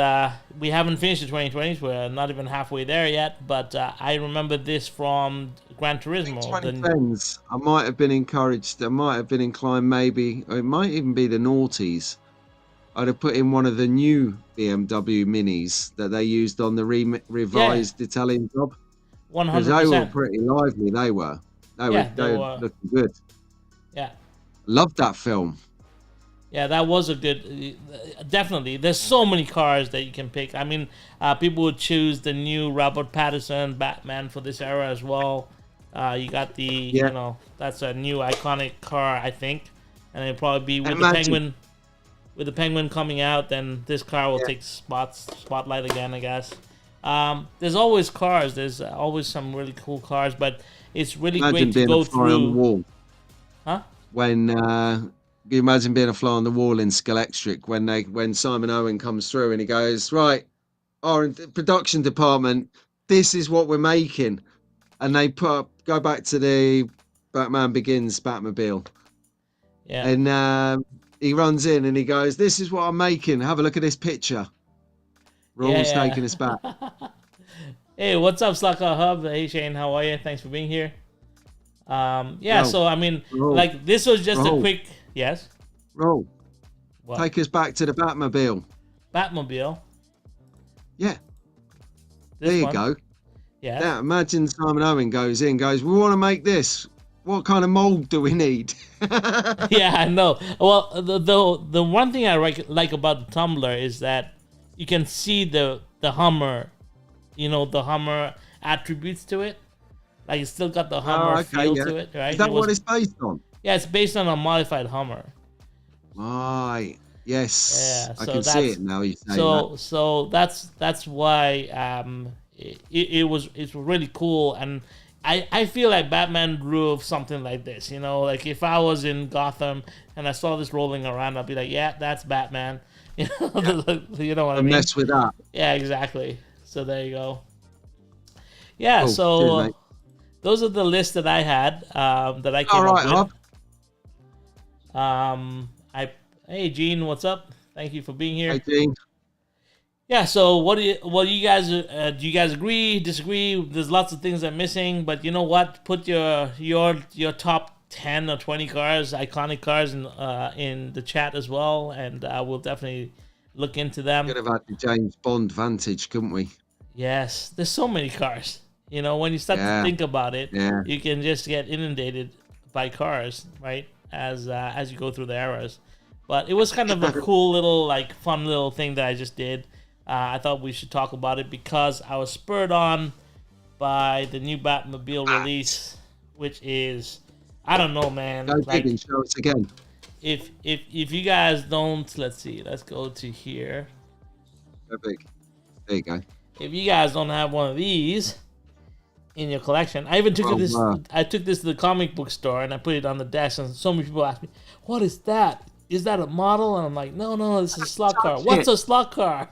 we haven't finished the 2020s. We're not even halfway there yet, but I remember this from Gran Turismo. 2010s, I might have been encouraged. I might have been inclined maybe, or it might even be the noughties. I'd have put in one of the new BMW Minis that they used on the revised Italian job. 100%. Because they were pretty lively, they were. They were looking good. Yeah. Loved that film. Yeah, that was a good. Definitely, there's so many cars that you can pick. I mean, people would choose the new Robert Pattinson Batman for this era as well. You got the, that's a new iconic car, I think, and it'll probably be with the Penguin. With the Penguin coming out, then this car will take spotlight again, I guess. There's always cars. There's always some really cool cars, but it's really great to go through. On the wall. Huh? When you imagine being a fly on the wall in Skullextric when Simon Owen comes through and he goes, right, our production department, this is what we're making, and they go back to the Batman Begins Batmobile, and he runs in and he goes, this is what I'm making. Have a look at this picture. Rawls taking us back. Hey, what's up, Slacker Hub? Hey, Shane, how are you? Thanks for being here. So I mean, like, this was just a quick. Yes. Roll. Take us back to the Batmobile. Batmobile. Yeah. There you go. Yeah. Now imagine Simon Owen goes, we want to make this. What kind of mold do we need? Yeah, I know. Well, the one thing I like about the Tumbler is that you can see the Hummer, the Hummer attributes to it. Like, it's still got the Hummer feel to it, right? Is that what it's based on? Yeah, it's based on a modified Hummer. Right. Yes. Yeah, I can see it now. You say that. So that's why it's really cool, and I feel like Batman drove something like this. Like, if I was in Gotham and I saw this rolling around, I'd be like, yeah, that's Batman. You know what I mean? Mess with that. Yeah, exactly. So there you go. Yeah. So. Cheers, those are the lists that I had that I came up with. Hey Gene, what's up? Thank you for being here. Hey Gene. Yeah. So what do you guys do? You guys agree? Disagree? There's lots of things I'm missing, but you know what? Put your top 10 or 20 cars, iconic cars, in the chat as well, and we'll definitely look into them. Could have had the James Bond Vantage, couldn't we? Yes. There's so many cars. When you start to think about it, you can just get inundated by cars, right? As you go through the eras. But it was kind of a cool little, fun little thing that I just did. I thought we should talk about it because I was spurred on by the new Batmobile release, which is, I don't know, man. Go big and show us again. If you guys don't, let's see, let's go to here. Go big. There you go. If you guys don't have one of these in your collection, I even took this. I took this to the comic book store and I put it on the desk, and so many people ask me, "What is that? Is that a model?" And I'm like, "No, this is a slot car." What's a slot car?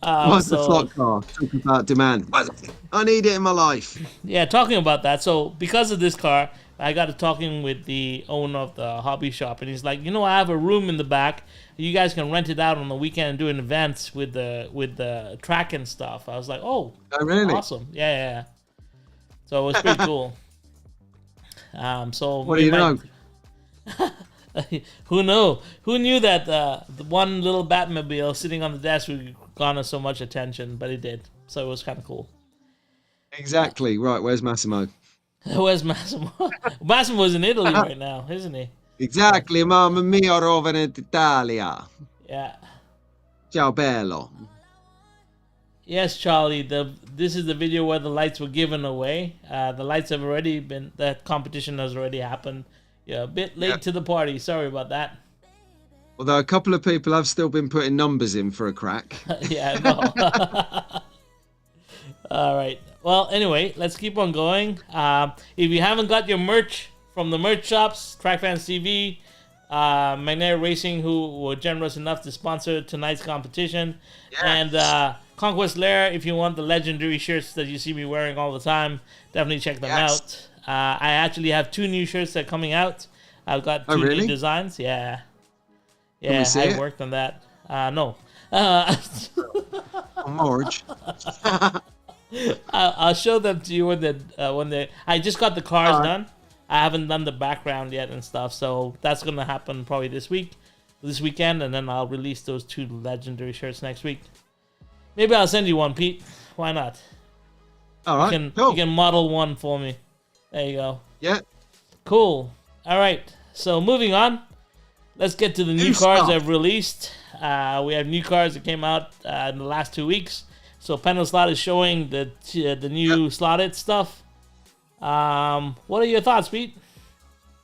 What's a slot car? Talk about demand. I need it in my life. Yeah, talking about that. So because of this car, I got to talking with the owner of the hobby shop, and he's like, I have a room in the back. You guys can rent it out on the weekend and do an events with the track and stuff. I was like, oh really? Awesome. Yeah. So it was pretty cool. So what do you know? Who knew that the one little Batmobile sitting on the desk would garner so much attention, but it did. So it was kind of cool. Exactly. Right, where's Massimo? Where's Massimo? Massimo's in Italy right now, isn't he? Exactly, mamma mia, roven Italia. Yeah. Ciao bello. Yes, Charlie. This is the video where the lights were given away. The lights have already been. The competition has already happened. Yeah, a bit late to the party. Sorry about that. Although a couple of people have still been putting numbers in for a crack. Yeah, I know. All right. Well, anyway, let's keep on going. If you haven't got your merch from the merch shops, Track Fans TV, Magnetic Racing, who were generous enough to sponsor tonight's competition, and Conquest Lair, if you want the legendary shirts that you see me wearing all the time, definitely check them out. I actually have 2 new shirts that are coming out. I've got 2 new designs. Yeah, I worked on that. No. Marge. I'll show them to you when they. I just got the cars done. I haven't done the background yet and stuff, so that's gonna happen probably this weekend, and then I'll release those 2 legendary shirts next week. Maybe I'll send you one, Pete. Why not? All right, you can model one for me. There you go. Yeah. Cool. All right. So moving on, let's get to the new cars that have released. We have new cars that came out in the last 2 weeks. So Pendle Slot is showing the new slotted stuff. What are your thoughts, Pete?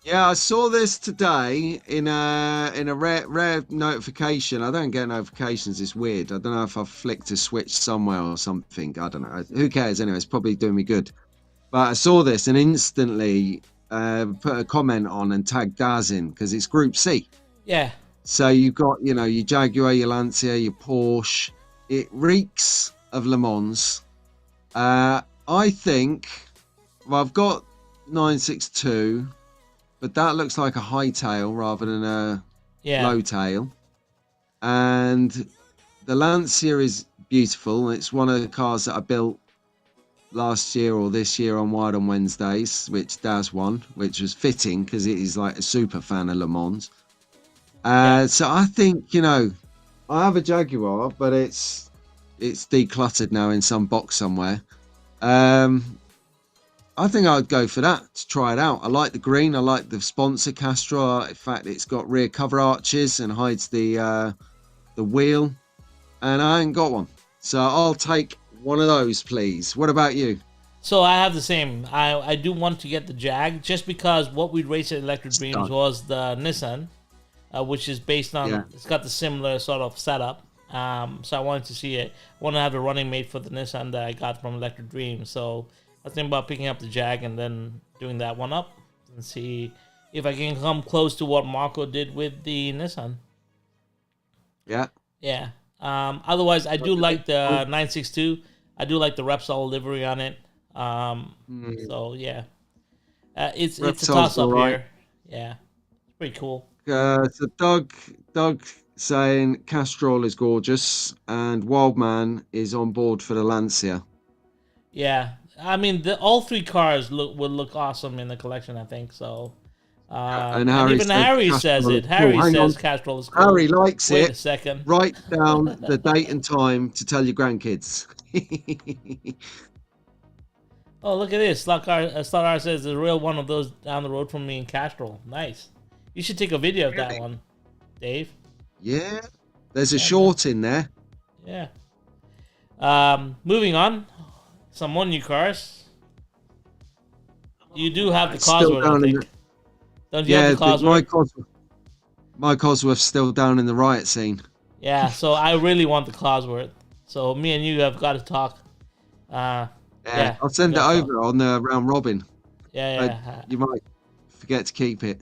Yeah, I saw this today in a rare notification. I don't get notifications. It's weird. I don't know if I've flicked a switch somewhere or something. I don't know. Who cares anyway? It's probably doing me good. But I saw this and instantly put a comment on and tagged Daz in because it's Group C. Yeah. So you've got, your Jaguar, your Lancia, your Porsche. It reeks of Le Mans. I think, well, I've got 962, but that looks like a high tail rather than a low tail. And the Lancia is beautiful. It's one of the cars that I built last year or this year on Wild on Wednesdays, which Daz won, which was fitting because he's like a super fan of Le Mans. So I think, I have a Jaguar, but it's decluttered now in some box somewhere. I think I'd go for that to try it out. I like the green. I like the sponsor Castrol. In fact, it's got rear cover arches and hides the wheel. And I ain't got one. So I'll take one of those, please. What about you? So I have the same. I do want to get the Jag just because what we'd race at Electric Dreams was the Nissan, which is based on, it's got the similar sort of setup. So I wanted to see it. I want to have a running mate for the Nissan that I got from Electric Dreams. So I was thinking about picking up the Jag and then doing that one up and see if I can come close to what Marco did with the Nissan. Yeah. Yeah. Otherwise, I do like the 962. I do like the Repsol livery on it. So yeah, it's a toss up here. Yeah, it's pretty cool. So Doug saying Castrol is gorgeous and Wildman is on board for the Lancia. Yeah, I mean all three cars would look awesome in the collection. I think so. And even Harry says it. Harry says Castrol is cool. Harry likes it. Wait a second. Write down the date and time to tell your grandkids. Oh, look at this. Slotcar says there's a real one of those down the road from me in Castrol. Nice. You should take a video of that one, Dave. Yeah. There's a short in there. Yeah. Moving on. Some more new cars. You do have the Cosworth, I think. Don't you have the Cosworth? My Cosworth's still down in the riot scene. Yeah, so I really want the Cosworth. So me and you have got to talk. Yeah, I'll send it over on the round robin. Yeah. You might forget to keep it.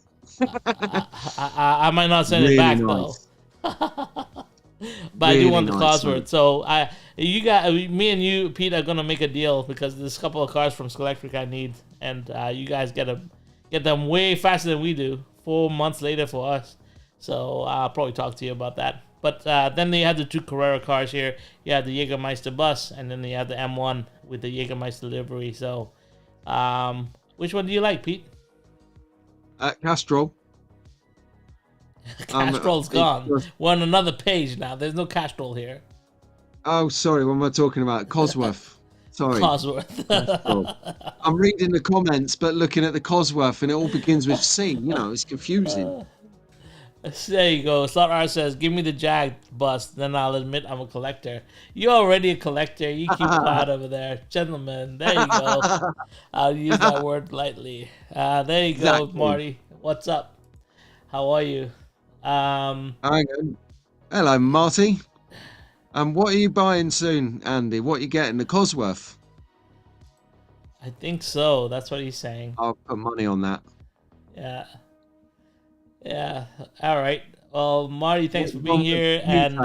I might not send it back nice. Though. But really I do want the Cosworth. Man. So me and you, Pete, are gonna make a deal because there's a couple of cars from Schelectric I need, and you guys get them way faster than we do. 4 months later for us. So I'll probably talk to you about that. But then they have the two Carrera cars here. You have the Jägermeister bus, and then you have the M1 with the Jägermeister livery. So, which one do you like, Pete? Castrol. Castrol's gone. We're on another page now. There's no Castrol here. Oh, sorry. What am I talking about? Cosworth. Sorry. Cosworth. I'm reading the comments, but looking at the Cosworth, and it all begins with C. It's confusing. There you go. Slot says, give me the Jag bus, then I'll admit I'm a collector. You're already a collector. You keep quiet over there. Gentlemen, there you go. I'll use that word lightly. There you go, Marty. What's up? How are you? Hang on. Hello, Marty. What are you buying soon, Andy? What are you getting? The Cosworth? I think so. That's what he's saying. I'll put money on that. Yeah. All right. Well, Marty, thanks for being here. And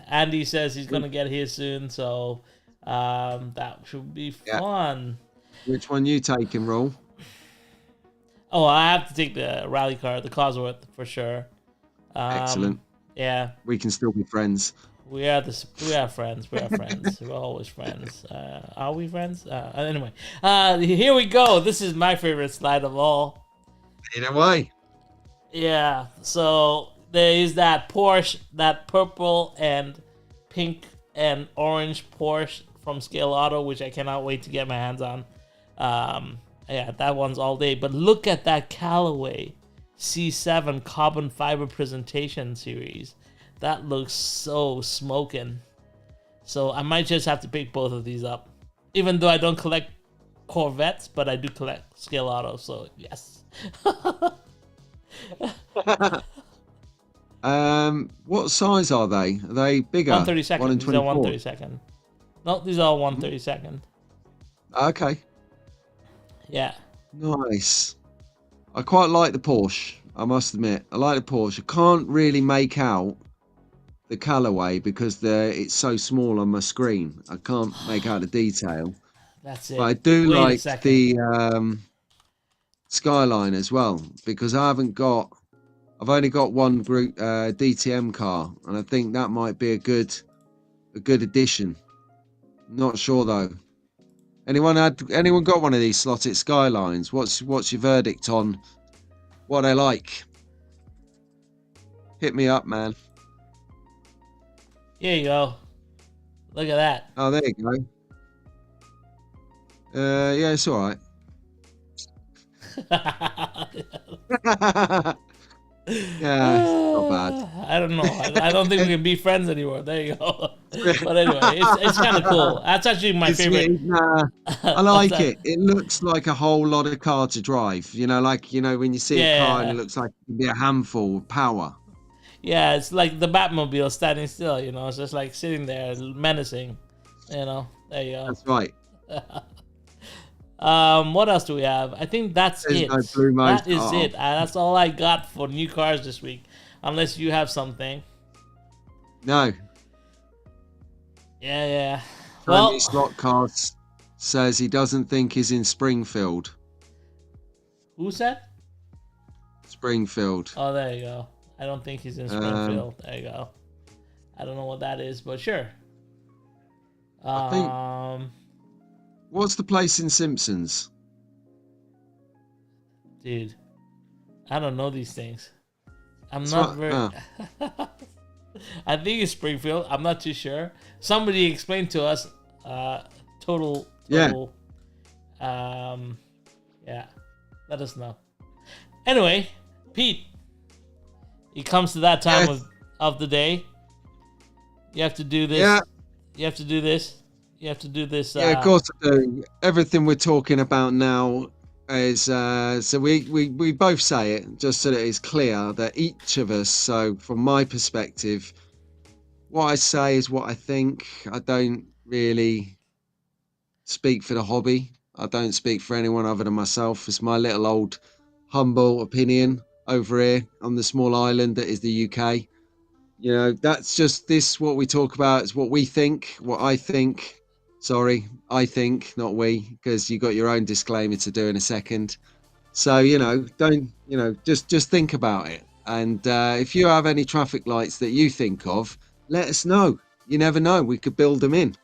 Andy says he's going to get here soon. So that should be fun. Which one you taking, Roll? Oh, I have to take the rally car, the Cosworth, for sure. Excellent. Yeah. We can still be friends. We are friends. We are friends. We're always friends. Are we friends? Anyway, here we go. This is my favorite slide of all. In a way. Yeah, so there is that Porsche, that purple and pink and orange Porsche from Scale Auto, which I cannot wait to get my hands on. Yeah, that one's all day. But look at that Callaway C7 carbon fiber presentation series. That looks so smoking. So I might just have to pick both of these up. Even though I don't collect Corvettes, but I do collect scale autos, so yes. What size are they? Are they bigger? 132nd. 1 in These are 24? 132nd. No, these are all 132nd. Okay. Yeah. Nice. I quite like the Porsche, I must admit. I like the Porsche. I can't really make out the colorway because it's so small on my screen. I can't make out the detail. That's it. But I do Wait like the Skyline as well, because I've only got one group DTM car, and I think that might be a good addition. Not sure though. Anyone got one of these slotted Skylines? What's your verdict on what I like? Hit me up, man. Here you go. Look at that. Oh, there you go. Yeah, it's all right. Yeah, not bad. I don't know. I don't think we can be friends anymore. There you go. But anyway, it's kind of cool. That's actually my favorite. I like it. It looks like a whole lot of car to drive. When you see a car and it looks like it can be a handful of power. Yeah, it's like the Batmobile standing still. It's just like sitting there menacing. There you go. That's right. What else do we have? I think that's it. No blue that is it. That's all I got for new cars this week. Unless you have something. No. Yeah. Well, Slot Cars says he doesn't think he's in Springfield. Who said? Springfield. Oh, there you go. I don't think he's in Springfield. There you go. I don't know what that is, but sure. I think. What's the place in Simpsons? Dude, I don't know these things. I'm not very... I think it's Springfield. I'm not too sure. Somebody explained to us total. Yeah. Let us know. Anyway, Pete, it comes to that time of the day. You have to do this. Yeah. You have to do this. You have to do this. Yeah, of course I do. Everything we're talking about now is so we both say it just so that it's clear that each of us. So from my perspective, what I say is what I think. I don't really speak for the hobby. I don't speak for anyone other than myself. It's my little old humble opinion over here on the small island that is the UK. That's just this. What we talk about is what we think, what I think. Sorry, I think, not we, because you got your own disclaimer to do in a second. So, just think about it. And if you have any traffic lights that you think of, let us know. You never know. We could build them in.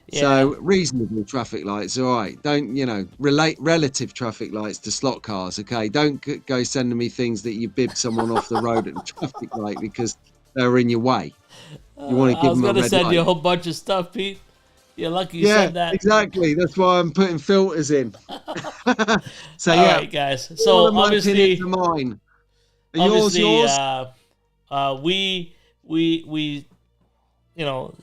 Yeah. So reasonable traffic lights, all right. Don't, relate relative traffic lights to slot cars, okay? Don't go sending me things that you bibbed someone off the road at the traffic light because they're in your way. You want to give them a red light. I was going to send you a whole bunch of stuff, Pete. You're lucky you said that. Yeah, exactly. That's why I'm putting filters in. So, all right, guys. So, obviously... mine. Obviously, yours? We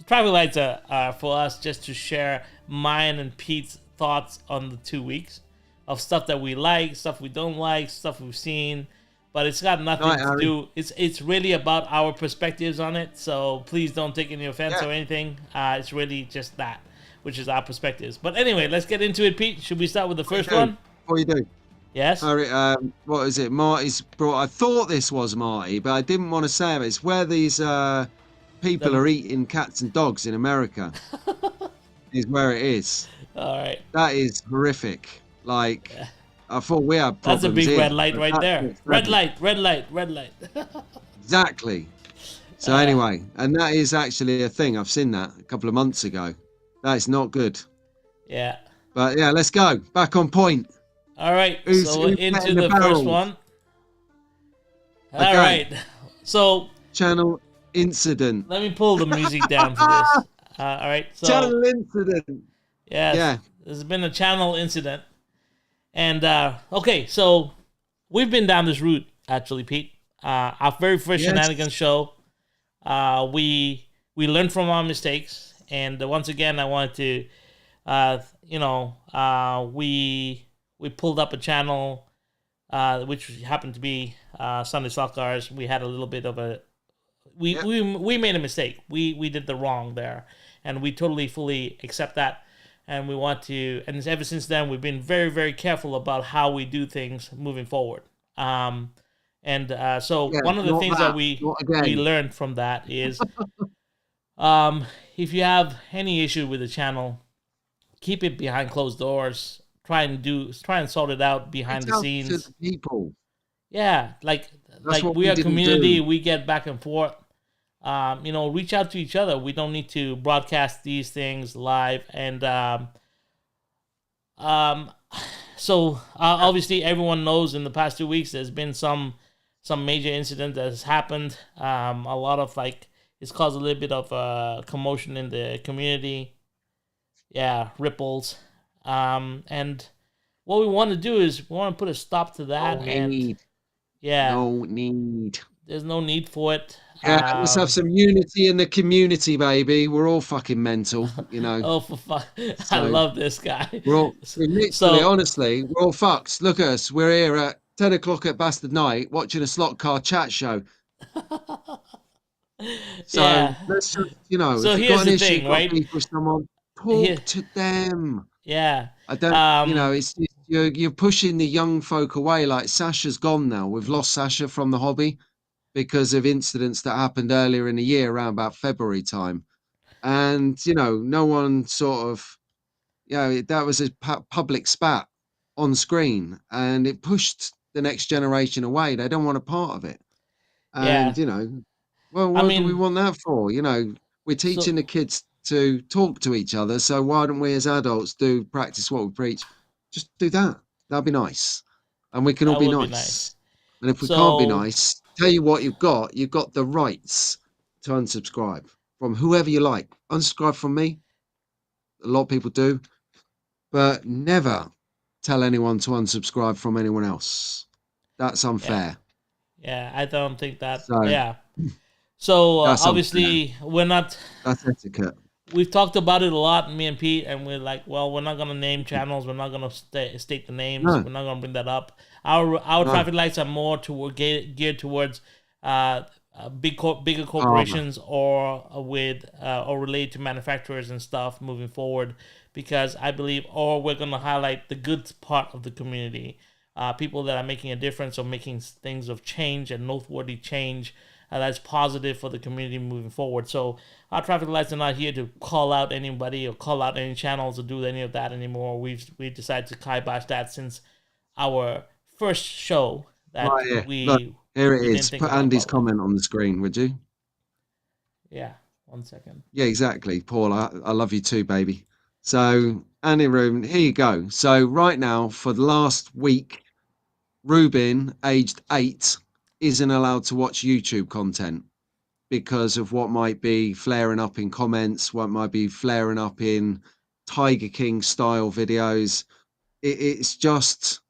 traffic lights are for us just to share mine and Pete's thoughts on the 2 weeks of stuff that we like, stuff we don't like, stuff we've seen, but it's got nothing to do. It's really about our perspectives on it. So please don't take any offense or anything. It's really just that, which is our perspectives. But anyway, let's get into it, Pete. Should we start with the first one? Before you do. Yes. What is it? Marty's brought. I thought this was Marty, but I didn't want to say it. It's where these people are eating cats and dogs in America. Is where it is. All right. That is horrific. Like, I thought we had problems. That's a big here, red light right there. Red light. Exactly. So anyway, and that is actually a thing. I've seen that a couple of months ago. That is not good. Yeah. But yeah, let's go. Back on point. All right. So into the first one. All right. So. Channel incident. Let me pull the music down for this. All right. So, channel incident. Yes, yeah. There's been a channel incident. And, okay, so we've been down this route actually, Pete. Our very first Yes. Shenanigans show. We learned from our mistakes, and once again, I wanted to, we pulled up a channel, which happened to be Sunday Slot Cars. We had a little bit of a we made a mistake. We did the wrong there, and we totally fully accept that. And we want to, and ever since then, we've been very, very careful about how we do things moving forward. So one of the things that we learned from that is, if you have any issue with the channel, keep it behind closed doors. Try and sort it out behind the scenes. To the people. Yeah, like we are a community. We get back and forth. Reach out to each other. We don't need to broadcast these things live. And obviously everyone knows in the past 2 weeks there's been some major incident that has happened. A lot of it's caused a little bit of commotion in the community. Yeah, ripples. And what we want to do is we want to put a stop to that. No need. There's no need for it. Yeah, let's have some unity in the community, baby. We're all fucking mental, Oh, for fuck! So, I love this guy. Honestly, we're all fucked. Look at us. We're here at 10 o'clock at Bastard Night watching a slot car chat show. So let's just, So if you've got an issue, right? With someone, talk to them. Yeah. I don't, it's you're pushing the young folk away. Like Sasha's gone now. We've lost Sasha from the hobby because of incidents that happened earlier in the year around about February time. And, no one sort of, that was a public spat on screen and it pushed the next generation away. They don't want a part of it. And, what do we want that for? We're teaching the kids to talk to each other. So why don't we as adults practice what we preach? Just do that. That'd be nice. And we can all be nice. And if we can't be nice, tell you what you've got the rights to unsubscribe from whoever you like. Unsubscribe from me. A lot of people do. But never tell anyone to unsubscribe from anyone else. That's unfair. Yeah, I don't think that. So obviously we're not. That's etiquette. We've talked about it a lot, me and Pete, and we're like, well, we're not gonna name channels. We're not gonna state the names. No. We're not gonna bring that up. Our traffic lights are more geared towards bigger corporations or related to manufacturers and stuff moving forward, because I believe, or we're gonna highlight the good part of the community, people that are making a difference or making things of change and noteworthy change. That's positive for the community moving forward. So our traffic lights are not here to call out anybody or call out any channels or do any of that anymore. We decided to kibosh that since our first show that Look, here it is. Put Andy's comment on the screen, would you? Yeah, 1 second. Yeah, exactly. Paul, I love you too, baby. So Andy Reuben, here you go. So right now, for the last week, Reuben, aged 8, isn't allowed to watch YouTube content because of what might be flaring up in comments, what might be flaring up in Tiger King style videos. It's just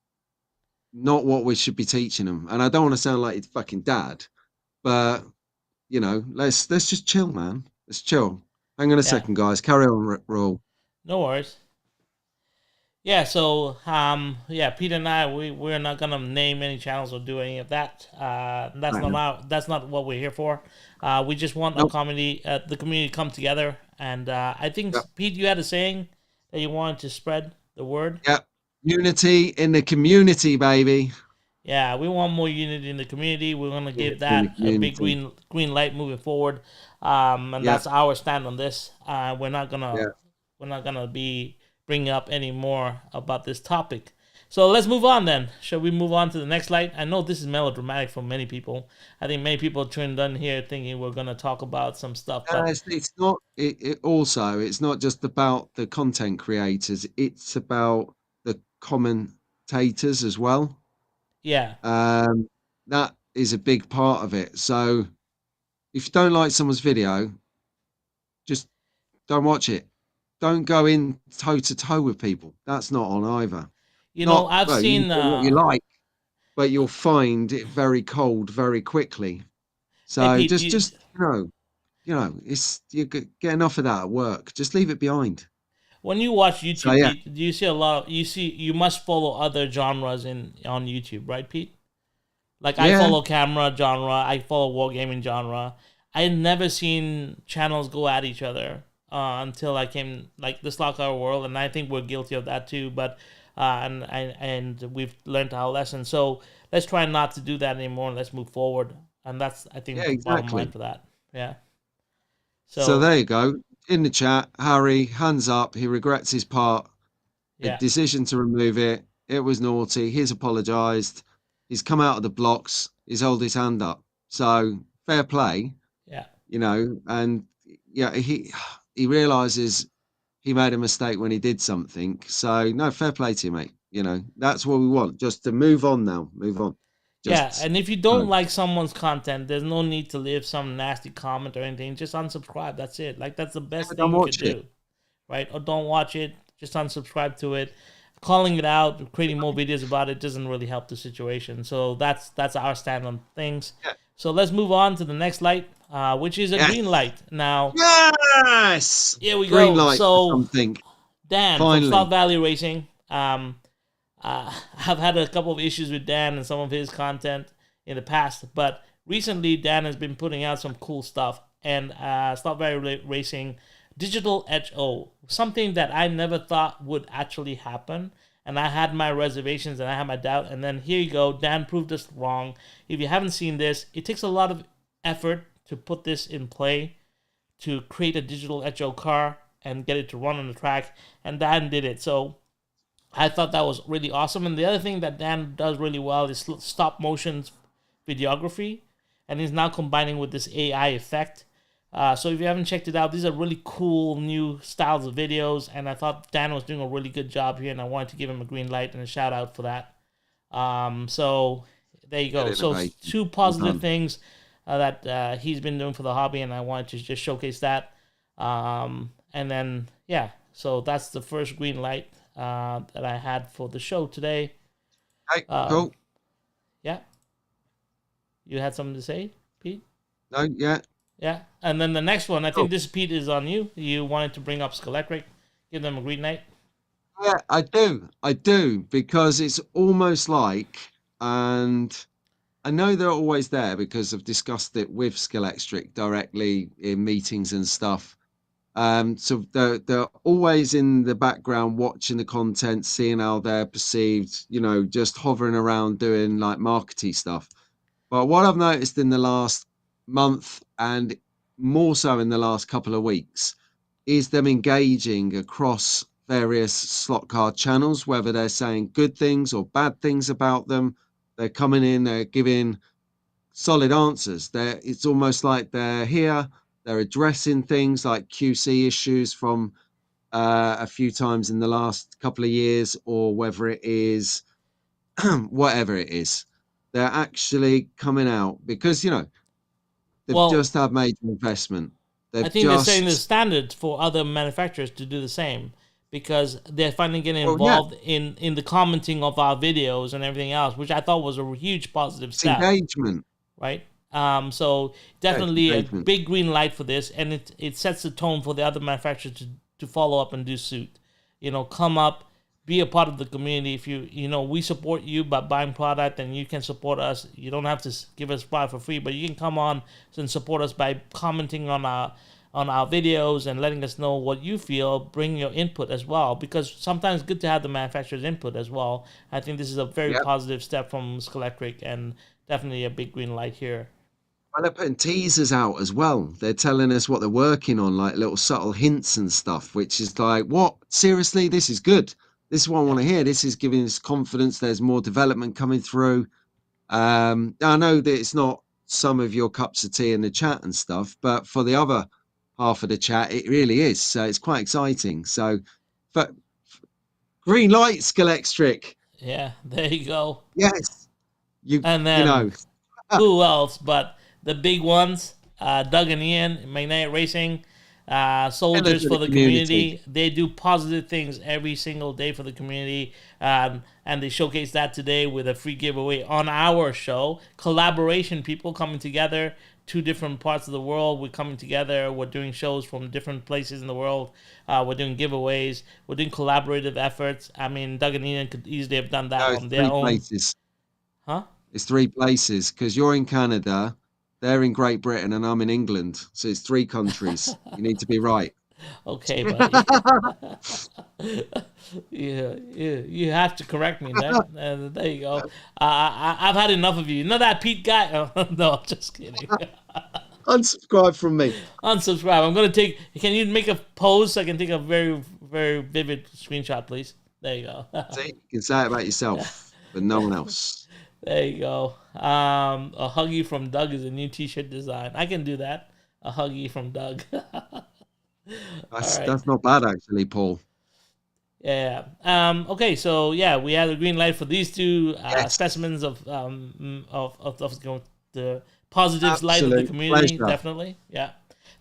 not what we should be teaching them. And I don't want to sound like it's fucking dad, but let's just chill, man. Let's chill. Hang on a second, guys. Carry on, Raul. No worries. Yeah, so Pete and I, we're not gonna name any channels or do any of that. That's not what we're here for. We just want the community to come together. And I think Pete, you had a saying that you wanted to spread the word. Yeah, unity in the community, baby. Yeah, we want more unity in the community. We're gonna give that a big green light moving forward. And that's our stand on this. We're not gonna be bring up any more about this topic. So let's move on then. Shall we move on to the next light? I know this is melodramatic for many people. I think many people tuned in here thinking we're going to talk about some stuff. But it's not. It's not just about the content creators. It's about the commentators as well. Yeah. That is a big part of it. So if you don't like someone's video, just don't watch it. Don't go in toe to toe with people. That's not on either. I've seen what you like, but you'll find it very cold very quickly. So Hey, Pete, just it's you get enough of that at work. Just leave it behind. when you watch So YouTube, yeah, Pete, do you see a lot? You must follow other genres on YouTube, right, Pete? Like I yeah, follow camera genre, I follow wargaming genre. I had never seen channels go at each other until I came like the Slaughter World, and I think we're guilty of that too. But and we've learned our lesson. So let's try not to do that anymore, and let's move forward. And that's I yeah, think the bottom line exactly. for that. Yeah. So So there you go. In the chat, Harry, hands up. He regrets his part. A yeah, decision to remove it. It was naughty. He's apologised. He's come out of the blocks. He's held his hand up. So fair play, yeah. and yeah, he realises he made a mistake when he did something. So no, fair play to you, mate. That's what we want. Just to move on now. Move on. Yeah, Just and if you don't like someone's content, there's no need to leave some nasty comment or anything. Just unsubscribe. That's it. Like that's the best don't thing you could watch it. do, right? Or don't watch it. Just unsubscribe to it. Calling it out, creating more videos about it doesn't really help the situation. So that's our stand on things. Yeah. So let's move on to the next light, which is a Yes. green light. Now, Yes. here we Green go. light for So something. Dan Finally. from Slot Valley Racing. I've had a couple of issues with Dan and some of his content in the past, but recently Dan has been putting out some cool stuff. And Slot Valley Racing Digital HO, something that I never thought would actually happen. And I had my reservations and I had my doubt. And then here you go. Dan proved us wrong. If you haven't seen this, it takes a lot of effort to put this in play, to create a digital HO car and get it to run on the track. And Dan did it. So I thought that was really awesome. And the other thing that Dan does really well is stop motion videography. And he's now combining with this AI effect. So if you haven't checked it out, these are really cool new styles of videos, and I thought Dan was doing a really good job here, and I wanted to give him a green light and a shout out for that. So there you go. So two positive things that he's been doing for the hobby, and I wanted to just showcase that. And then yeah, so that's the first green light that I had for the show today. Hey, cool. Yeah, you had something to say, Pete? No, yeah. Yeah, and then the next one, I think this, Pete, is on you. You wanted to bring up Skelectric, give them a green light. Yeah, I do, because it's almost like, and I know they're always there because I've discussed it with Skelectric directly in meetings and stuff. So they're always in the background watching the content, seeing how they're perceived, just hovering around doing like markety stuff. But what I've noticed in the last month and more so in the last couple of weeks is them engaging across various slot card channels, whether they're saying good things or bad things about them. They're coming in, they're giving solid answers. It's almost like they're here, they're addressing things like QC issues from a few times in the last couple of years, or whether it is whatever it is. They're actually coming out because they've just had major investment. I think they're setting the standard for other manufacturers to do the same, because they're finally getting involved in the commenting of our videos and everything else, which I thought was a huge positive step. Engagement, right? So definitely a big green light for this, and it sets the tone for the other manufacturers to follow up and do suit. Come up, be a part of the community. If we support you by buying product, and you can support us. You don't have to give us product for free, but you can come on and support us by commenting on our videos and letting us know what you feel. Bring your input as well, because sometimes it's good to have the manufacturer's input as well. I think this is a very positive step from Skelectric, and definitely a big green light here. Well, they're putting teasers out as well. They're telling us what they're working on, like little subtle hints and stuff, which is like, what? Seriously, this is good. This is what I want to hear. This is giving us confidence. There's more development coming through. I know that it's not some of your cups of tea in the chat and stuff, but for the other half of the chat, it really is. So it's quite exciting. So, green light, Skelectric. Yeah, there you go. Yes. And then who else but the big ones, Doug and Ian, Magnetic Racing. soldiers for the community. They do positive things every single day for the community, and they showcase that today with a free giveaway on our show. Collaboration, people coming together, 2 different parts of the world. We're coming together. We're doing shows from different places in the world. We're doing giveaways. We're doing collaborative efforts. I mean, Doug and Ian could easily have done that on their own. Places. Huh? It's 3 places because you're in Canada, they're in Great Britain, and I'm in England. So it's 3 countries. You need to be right. Okay, buddy. Yeah, you have to correct me. There you go. I've had enough of you. You know that Pete guy? Oh, no, just kidding. Unsubscribe from me. Unsubscribe. I'm gonna take. Can you make a pose so I can take a very, very vivid screenshot, please? There you go. See, you can say it about yourself, but no one else. There you go. A huggy from Doug is a new T-shirt design. I can do that. A huggy from Doug. That's not bad actually, Paul. Yeah. Okay. So yeah, we had a green light for these 2 specimens of the positives light of the community. Pleasure. Definitely. Yeah.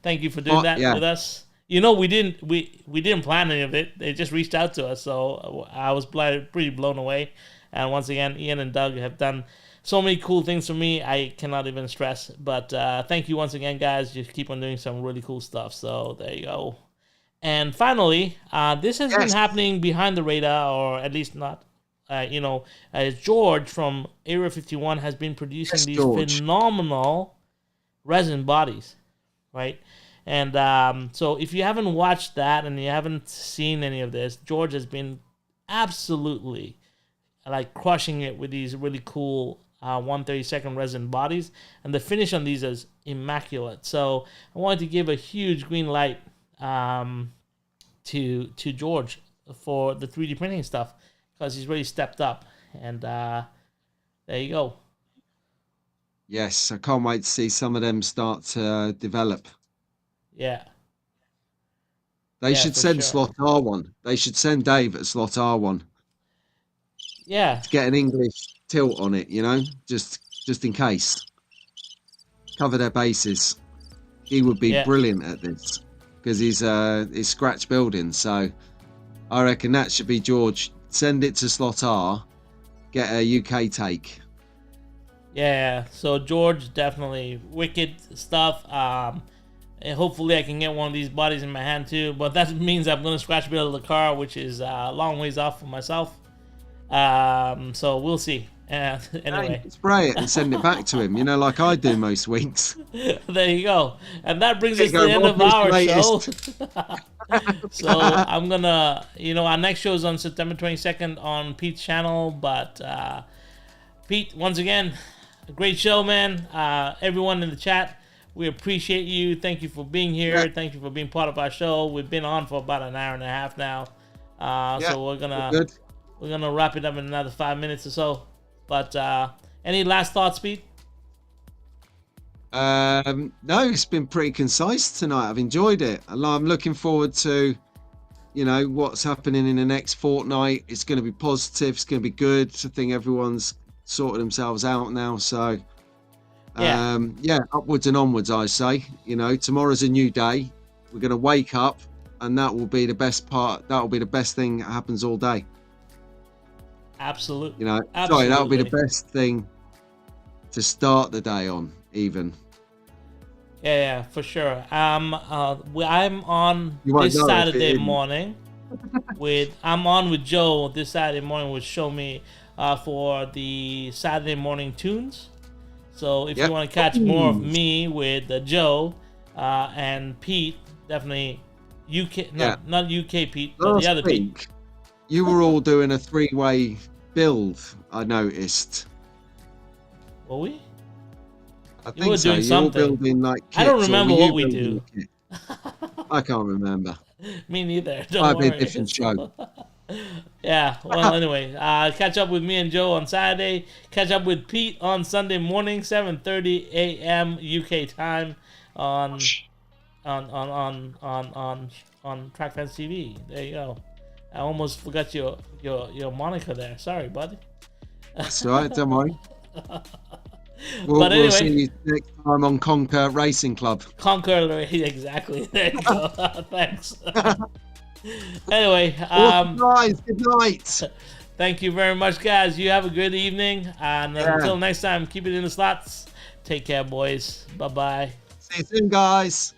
Thank you for doing that with us. You know, we didn't plan any of it. They just reached out to us, so I was pretty blown away. And once again, Ian and Doug have done so many cool things for me. I cannot even stress. But thank you once again, guys. You keep on doing some really cool stuff. So there you go. And finally, this has been happening behind the radar, or at least not. George from Area 51 has been producing these phenomenal resin bodies, right? And so if you haven't watched that and you haven't seen any of this, George has been absolutely like crushing it with these really cool 1/32 resin bodies, and the finish on these is immaculate. So I wanted to give a huge green light to George for the 3D printing stuff, because he's really stepped up, and there you go. Yes, I can't wait to see some of them start to develop. Yeah. They should send slot R1. They should send Dave at slot R1. Yeah. To get an English tilt on it, just in case. Cover their bases. He would be brilliant at this because he's scratch building. So I reckon that should be George. Send it to slot R. Get a UK take. Yeah. So George, definitely wicked stuff. And hopefully I can get one of these bodies in my hand too. But that means I'm going to scratch build the car, which is a long ways off for myself. So we'll see. Anyway, spray it and send it back to him. Like I do most weeks. There you go. And that brings us to the end of our show. So I'm gonna, our next show is on September 22nd on Pete's channel. But Pete, once again, a great show, man. Everyone in the chat, we appreciate you. Thank you for being here. Yeah. Thank you for being part of our show. We've been on for about an hour and a half now. So we're gonna wrap it up in another 5 minutes or so. But any last thoughts, Pete? No, it's been pretty concise tonight. I've enjoyed it. I'm looking forward to, what's happening in the next fortnight. It's going to be positive. It's going to be good. I think everyone's sorted themselves out now. So, upwards and onwards, I say. Tomorrow's a new day. We're going to wake up, and that will be the best part. That will be the best thing that happens all day. Absolutely. Sorry, that would be the best thing to start the day on, even. Yeah, for sure. I'm on this Saturday morning I'm on with Joe this Saturday morning, which show me for the Saturday morning tunes. So if you want to catch more of me with Joe and Pete, definitely UK. Not UK Pete, but the other Pete. You were all doing a 3-way build, I noticed. Were we? I think so. Doing something. You're building like kits, I don't remember what we do. I can't remember. Me neither. Don't worry. Might be a different show. Yeah. Well, anyway, catch up with me and Joe on Saturday. Catch up with Pete on Sunday morning, 7:30 a.m. UK time on TrackFans TV. There you go. I almost forgot your moniker there. Sorry, buddy. That's all right. Don't worry. We'll see you next time on Conquer Racing Club. Conquer, exactly. There you go. Thanks. Anyway, guys, good night. Thank you very much, guys. You have a good evening, and until next time, keep it in the slots. Take care, boys. Bye-bye. See you soon, guys.